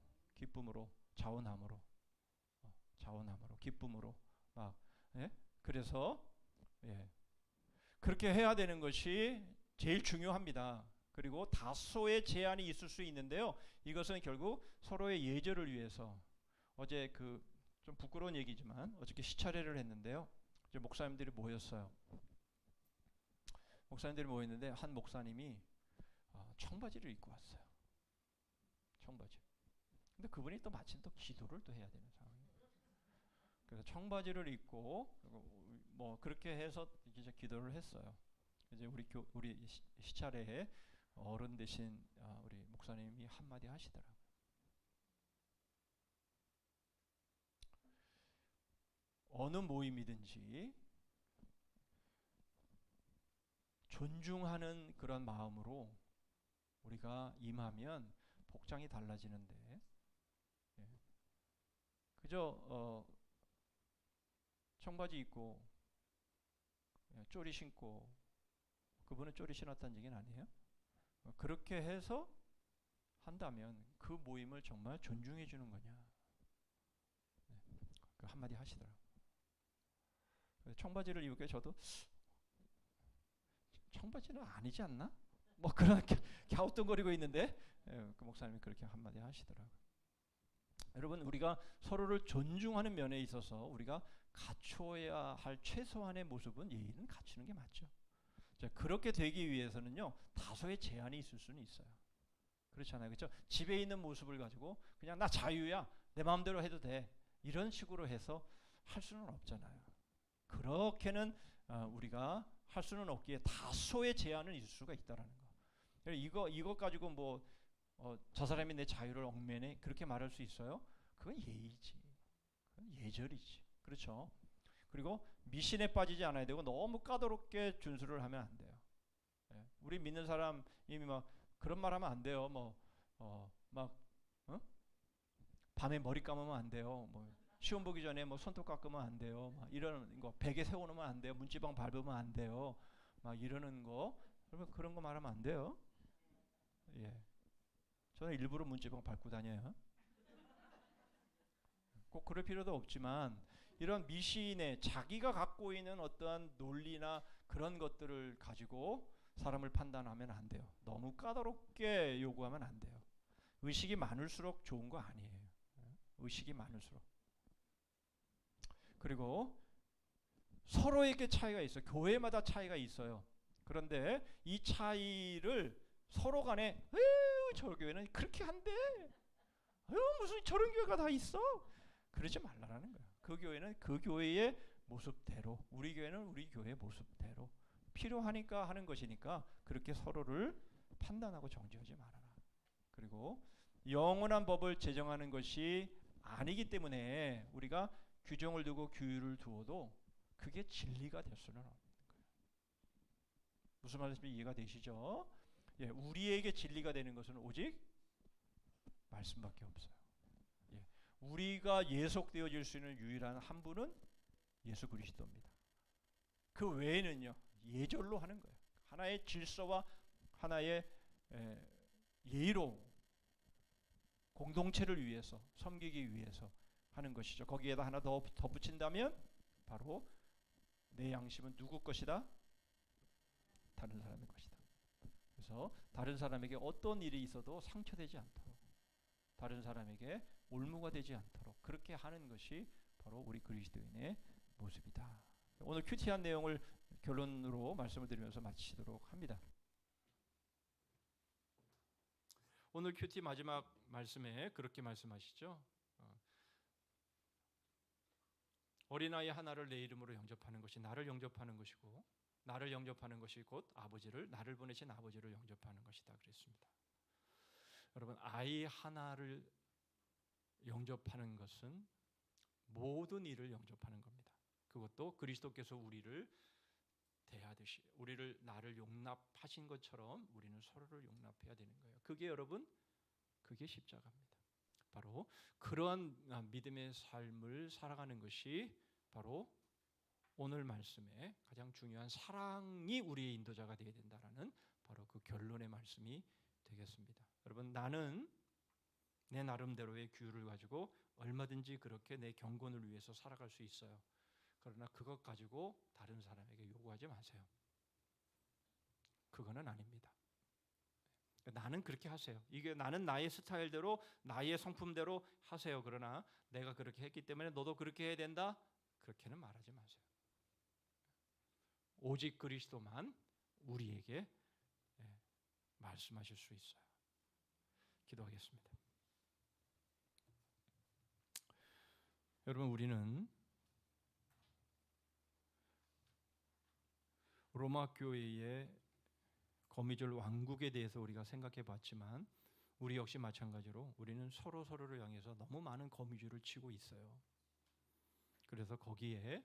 자원함으로 기쁨으로 막 예? 그래서 예. 그렇게 해야 되는 것이 제일 중요합니다. 그리고 다소의 제한이 있을 수 있는데요. 이것은 결국 서로의 예절을 위해서, 어제 그 좀 부끄러운 얘기지만 어저께 시차례를 했는데요. 이제 목사님들이 모였어요. 목사님들이 모였는데 한 목사님이 청바지를 입고 왔어요. 청바지. 근데 그분이 또 마침 또 기도를 또 해야 되는 상황이에요. 그래서 청바지를 입고 뭐 그렇게 해서 이제 기도를 했어요. 이제 우리 시차례에 어른 되신 우리 목사님이 한마디 하시더라고요. 어느 모임이든지 존중하는 그런 마음으로 우리가 임하면 복장이 달라지는데, 예. 그저 청바지 입고 쪼리 신고, 그분은 쪼리 신었다는 얘기는 아니에요. 그렇게 해서 한다면 그 모임을 정말 존중해 주는 거냐? 그 한마디 하시더라고요. 청바지를 입을게 저도 청바지는 아니지 않나? 뭐 그런 갸우뚱거리고 있는데 그 목사님이 그렇게 한마디 하시더라고요. 여러분, 우리가 서로를 존중하는 면에 있어서 우리가 갖춰야 할 최소한의 모습은 예의는 갖추는 게 맞죠. 자, 그렇게 되기 위해서는요, 다소의 제한이 있을 수는 있어요. 그렇잖아요, 그렇죠? 집에 있는 모습을 가지고 그냥 나 자유야, 내 마음대로 해도 돼, 이런 식으로 해서 할 수는 없잖아요. 그렇게는 우리가 할 수는 없기에 다소의 제한은 있을 수가 있다라는 거. 이거 가지고 뭐 저 사람이 내 자유를 얽매네, 그렇게 말할 수 있어요? 그건 예의지, 그건 예절이지, 그렇죠? 그리고 미신에 빠지지 않아야 되고 너무 까다롭게 준수를 하면 안 돼요. 우리 믿는 사람이 막 그런 말하면 안 돼요. 밤에 머리 감으면 안 돼요. 뭐 시험 보기 전에 뭐 손톱 깎으면 안 돼요. 막 이러는 거, 베개 세워놓으면 안 돼요. 문지방 밟으면 안 돼요. 막 이러는 거, 여러분 그런 거 말하면 안 돼요. 예, 저는 일부러 문지방 밟고 다녀요. 꼭 그럴 필요도 없지만 이런 미신에 자기가 갖고 있는 어떠한 논리나 그런 것들을 가지고 사람을 판단하면 안 돼요. 너무 까다롭게 요구하면 안 돼요. 의식이 많을수록 좋은 거 아니에요. 의식이 많을수록. 그리고 서로에게 차이가 있어요. 교회마다 차이가 있어요. 그런데 이 차이를 서로 간에 저 교회는 그렇게 한대, 무슨 저런 교회가 다 있어, 그러지 말라라는 거예요. 그 교회는 그 교회의 모습대로, 우리 교회는 우리 교회의 모습대로 필요하니까 하는 것이니까 그렇게 서로를 판단하고 정죄하지 말아라. 그리고 영원한 법을 제정하는 것이 아니기 때문에 우리가 규정을 두고 규율을 두어도 그게 진리가 될 수는 없는 거예요. 무슨 말인지 이해가 되시죠? 예, 우리에게 진리가 되는 것은 오직 말씀밖에 없어요. 예, 우리가 예속되어질 수 있는 유일한 한 분은 예수 그리스도입니다. 그 외에는요, 예절로 하는 거예요. 하나의 질서와 하나의 예의로 공동체를 위해서, 섬기기 위해서 하는 것이죠. 거기에다 하나 더 덧붙인다면 바로 내 양심은 누구 것이다? 다른 사람의 것이다. 그래서 다른 사람에게 어떤 일이 있어도 상처되지 않도록, 다른 사람에게 올무가 되지 않도록 그렇게 하는 것이 바로 우리 그리스도인의 모습이다. 오늘 큐티한 내용을 결론으로 말씀을 드리면서 마치도록 합니다. 오늘 큐티 마지막 말씀에 그렇게 말씀하시죠. 어린아이 하나를 내 이름으로 영접하는 것이 나를 영접하는 것이고, 나를 영접하는 것이 곧 아버지를, 나를 보내신 아버지를 영접하는 것이다 그랬습니다. 여러분, 아이 하나를 영접하는 것은 모든 일을 영접하는 겁니다. 그것도 그리스도께서 우리를 대하듯이, 우리를, 나를 용납하신 것처럼 우리는 서로를 용납해야 되는 거예요. 그게 여러분, 그게 십자가입니다. 바로 그러한 믿음의 삶을 살아가는 것이 바로 오늘 말씀에 가장 중요한 사랑이 우리의 인도자가 되어야 된다라는 바로 그 결론의 말씀이 되겠습니다. 여러분, 나는 내 나름대로의 규율을 가지고 얼마든지 그렇게 내 경건을 위해서 살아갈 수 있어요. 그러나 그것 가지고 다른 사람에게 요구하지 마세요. 그거는 아닙니다. 나는 그렇게 하세요. 이게 나는 나의 스타일대로, 나의 성품대로 하세요. 그러나 내가 그렇게 했기 때문에 너도 그렇게 해야 된다? 그렇게는 말하지 마세요. 오직 그리스도만 우리에게 말씀하실 수 있어요. 기도하겠습니다. 여러분, 우리는 로마 교회의 거미줄 왕국에 대해서 우리가 생각해 봤지만 우리 역시 마찬가지로 우리는 서로를 향해서 너무 많은 거미줄을 치고 있어요. 그래서 거기에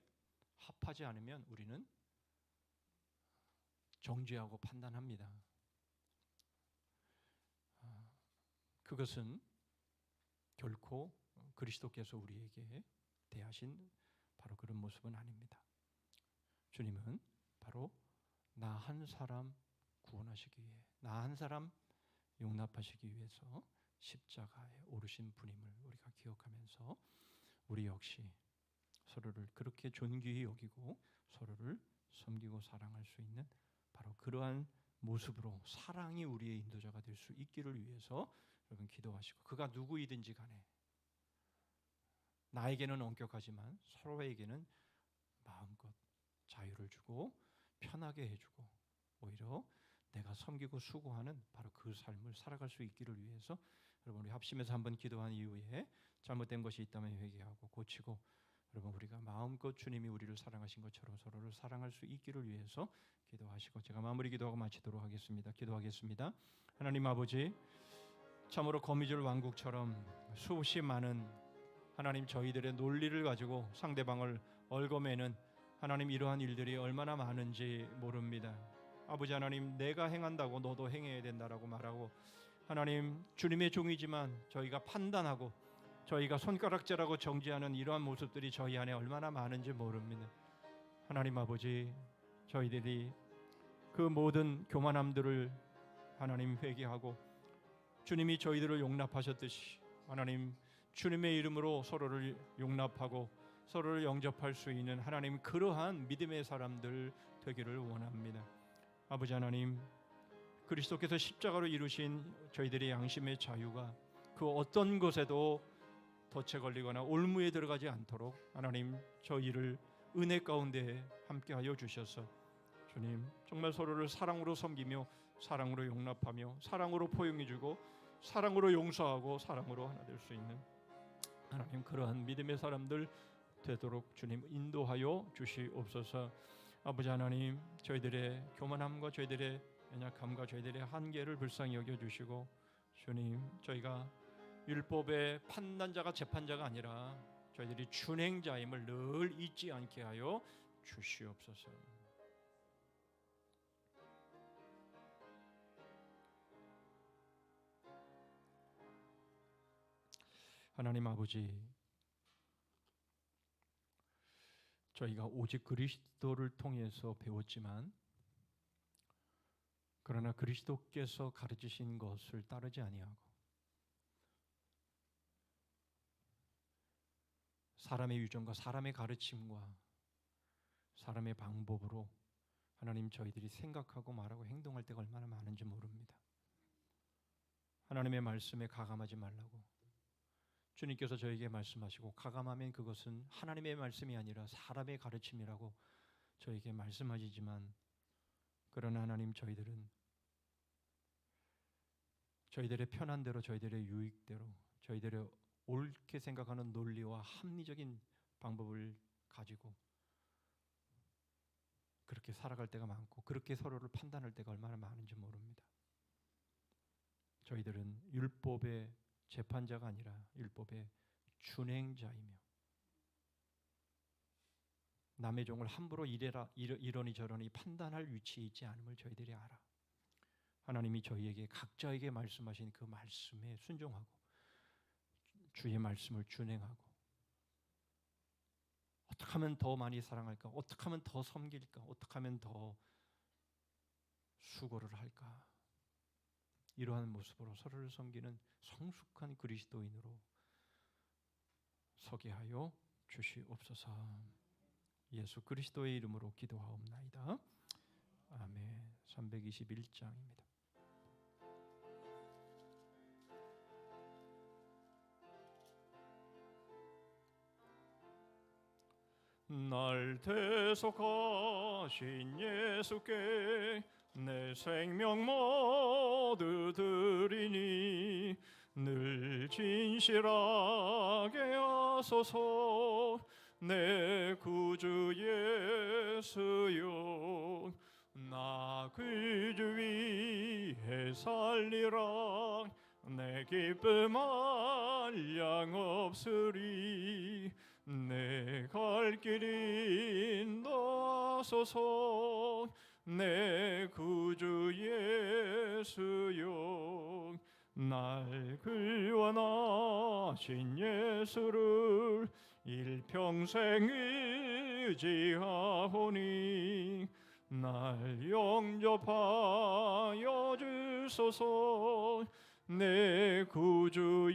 합하지 않으면 우리는 정죄하고 판단합니다. 그것은 결코 그리스도께서 우리에게 대하신 바로 그런 모습은 아닙니다. 주님은 바로 나 한 사람 구원하시기 위해, 나 한 사람 용납하시기 위해서 십자가에 오르신 분임을 우리가 기억하면서 우리 역시 서로를 그렇게 존귀히 여기고 서로를 섬기고 사랑할 수 있는 바로 그러한 모습으로 사랑이 우리의 인도자가 될 수 있기를 위해서 여러분 기도하시고, 그가 누구이든지 간에 나에게는 엄격하지만 서로에게는 마음껏 자유를 주고 편하게 해주고 오히려 내가 섬기고 수고하는 바로 그 삶을 살아갈 수 있기를 위해서 여러분 우리 합심해서 한번 기도한 이후에 잘못된 것이 있다면 회개하고 고치고, 여러분 우리가 마음껏 주님이 우리를 사랑하신 것처럼 서로를 사랑할 수 있기를 위해서 기도하시고, 제가 마무리 기도하고 마치도록 하겠습니다. 기도하겠습니다. 하나님 아버지, 참으로 거미줄 왕국처럼 수없이 많은 하나님 저희들의 논리를 가지고 상대방을 얽어매는 하나님 이러한 일들이 얼마나 많은지 모릅니다. 아버지 하나님, 내가 행한다고 너도 행해야 된다라고 말하고, 하나님 주님의 종이지만 저희가 판단하고 저희가 손가락질하고 정지하는 이러한 모습들이 저희 안에 얼마나 많은지 모릅니다. 하나님 아버지, 저희들이 그 모든 교만함들을 하나님 회개하고 주님이 저희들을 용납하셨듯이 하나님 주님의 이름으로 서로를 용납하고 서로를 영접할 수 있는 하나님 그러한 믿음의 사람들 되기를 원합니다. 아버지 하나님, 그리스도께서 십자가로 이루신 저희들의 양심의 자유가 그 어떤 것에도 덫에 걸리거나 올무에 들어가지 않도록 하나님 저희를 은혜 가운데 함께하여 주셔서 주님 정말 서로를 사랑으로 섬기며 사랑으로 용납하며 사랑으로 포용해주고 사랑으로 용서하고 사랑으로 하나 될 수 있는 하나님 그러한 믿음의 사람들 되도록 주님 인도하여 주시옵소서. 아버지 하나님, 저희들의 교만함과 저희들의 연약함과 저희들의 한계를 불쌍히 여겨주시고 주님, 저희가 율법의 판단자가 재판자가 아니라 저희들이 준행자임을 늘 잊지 않게 하여 주시옵소서. 하나님 아버지, 저희가 오직 그리스도를 통해서 배웠지만 그러나 그리스도께서 가르치신 것을 따르지 아니하고 사람의 유전과 사람의 가르침과 사람의 방법으로 하나님 저희들이 생각하고 말하고 행동할 때가 얼마나 많은지 모릅니다. 하나님의 말씀에 가감하지 말라고 주님께서 저에게 말씀하시고, 가감하면 그것은 하나님의 말씀이 아니라 사람의 가르침이라고 저에게 말씀하시지만, 그러나 하나님 저희들은 저희들의 편한 대로 저희들의 유익대로 저희들의 옳게 생각하는 논리와 합리적인 방법을 가지고 그렇게 살아갈 때가 많고 그렇게 서로를 판단할 때가 얼마나 많은지 모릅니다. 저희들은 율법의 재판자가 아니라 율법의 준행자이며 남의 종을 함부로 이러니 저러니 판단할 위치에 있지 않음을 저희들이 알아. 하나님이 저희에게 각자에게 말씀하신 그 말씀에 순종하고 주의 말씀을 준행하고 어떻게 하면 더 많이 사랑할까? 어떻게 하면 더 섬길까? 어떻게 하면 더 수고를 할까? 이러한 모습으로 서로를 섬기는 성숙한 그리스도인으로 서게 하여 주시옵소서. 예수 그리스도의 이름으로 기도하옵나이다. 아멘. 321장입니다. 날 대속하신 예수께 내 생명 모두 드리니 늘 진실하게 하소서. 내 구주 예수여, 나 그주 위해 살리라. 내 기쁨 한량 없으리. 내 갈 길 인도하소서. 내 구주 예수여, 날 구원하신 예수를 일평생 의지하오니 날 영접하여 주소서. 내 구주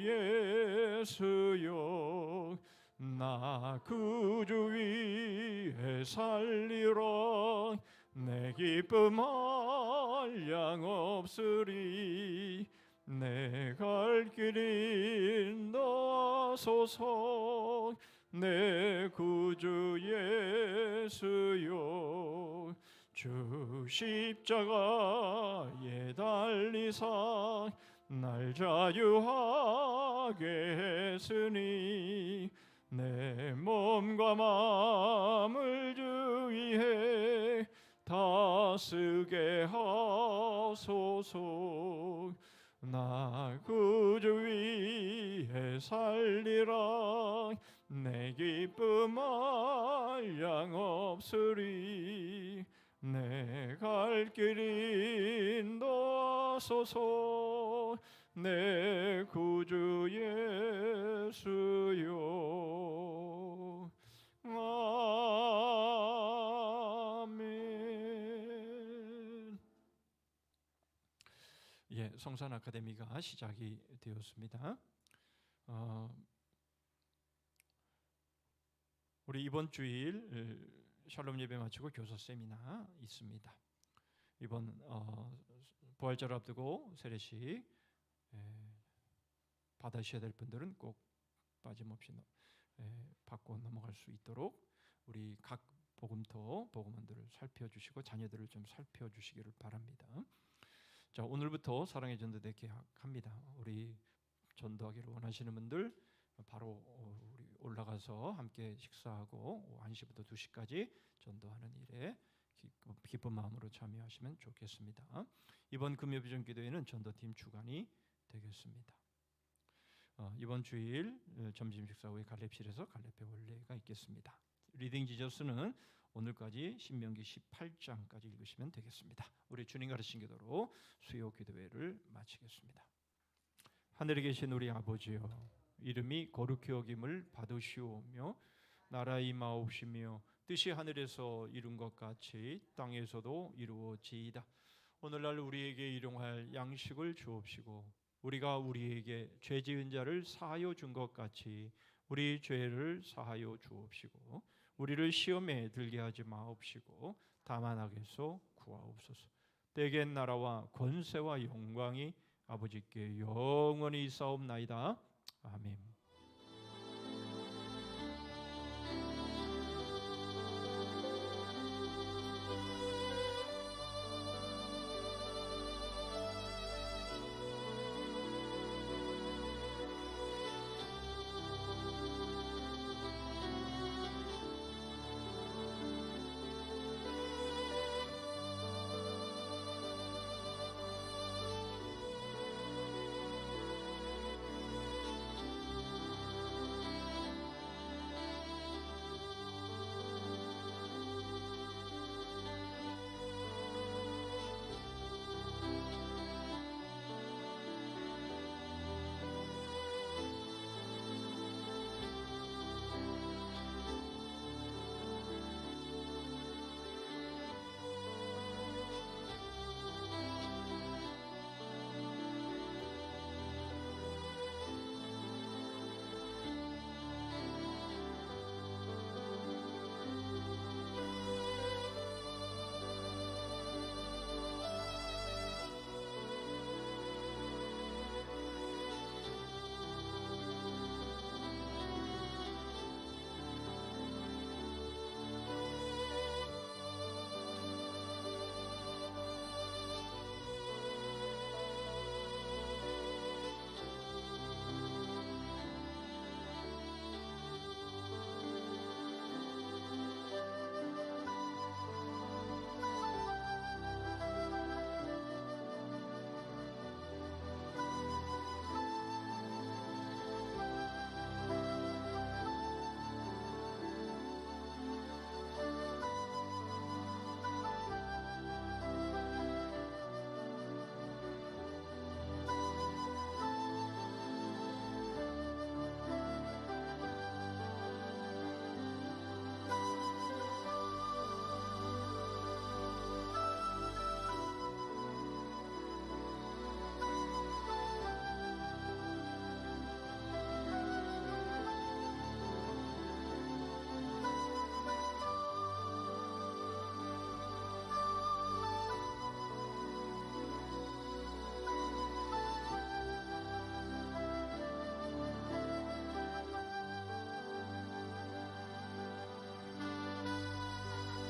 예수여, 나 구주 위에 살리라. 내 기쁨 한량 없으리. 내 갈 길 인도하소서. 내 구주 예수여, 주 십자가에 달리사 날 자유하게 했으니 내 몸과 마음을 주 위에 다스게 하소서. 나 구주 위에 살리라. 내 기쁨 한량 없으리. 내 갈 길 인도하소서. 내 구주 예수여. 아멘. 예, 성산 아카데미가 시작이 되었습니다. 우리 이번 주일 샬롬 예배 마치고 교사 세미나 있습니다. 이번 부활절 앞두고 세례식 받으셔야 될 분들은 꼭 빠짐없이 받고 넘어갈 수 있도록 우리 각 복음터 복음원들을 살펴주시고 자녀들을 좀 살펴주시기를 바랍니다. 자, 오늘부터 사랑의 전도대 개학합니다. 우리 전도하기를 원하시는 분들 바로 우리 올라가서 함께 식사하고 1시부터 2시까지 전도하는 일에 기쁜 마음으로 참여하시면 좋겠습니다. 이번 금요 비전 기도회는 전도팀 주관이 되겠습니다. 이번 주일 점심 식사 후에 갈렙실에서 갈렙회 원례가 있겠습니다. 리딩 지저스는 오늘까지 신명기 18장까지 읽으시면 되겠습니다. 우리 주님 가르친 기도로 수요 기도회를 마치겠습니다. 하늘에 계신 우리 아버지여, 이름이 거룩히 여김을 받으시오며 나라 임하옵시며 뜻이 하늘에서 이룬 것 같이 땅에서도 이루어지이다. 오늘날 우리에게 일용할 양식을 주옵시고 우리가 우리에게 죄 지은 자를 사하여 준 것 같이 우리 죄를 사하여 주옵시고 우리를 시험에 들게 하지 마옵시고 다만 악에서 구하옵소서. 때겐 나라와 권세와 영광이 아버지께 영원히 있사옵나이다. 아멘.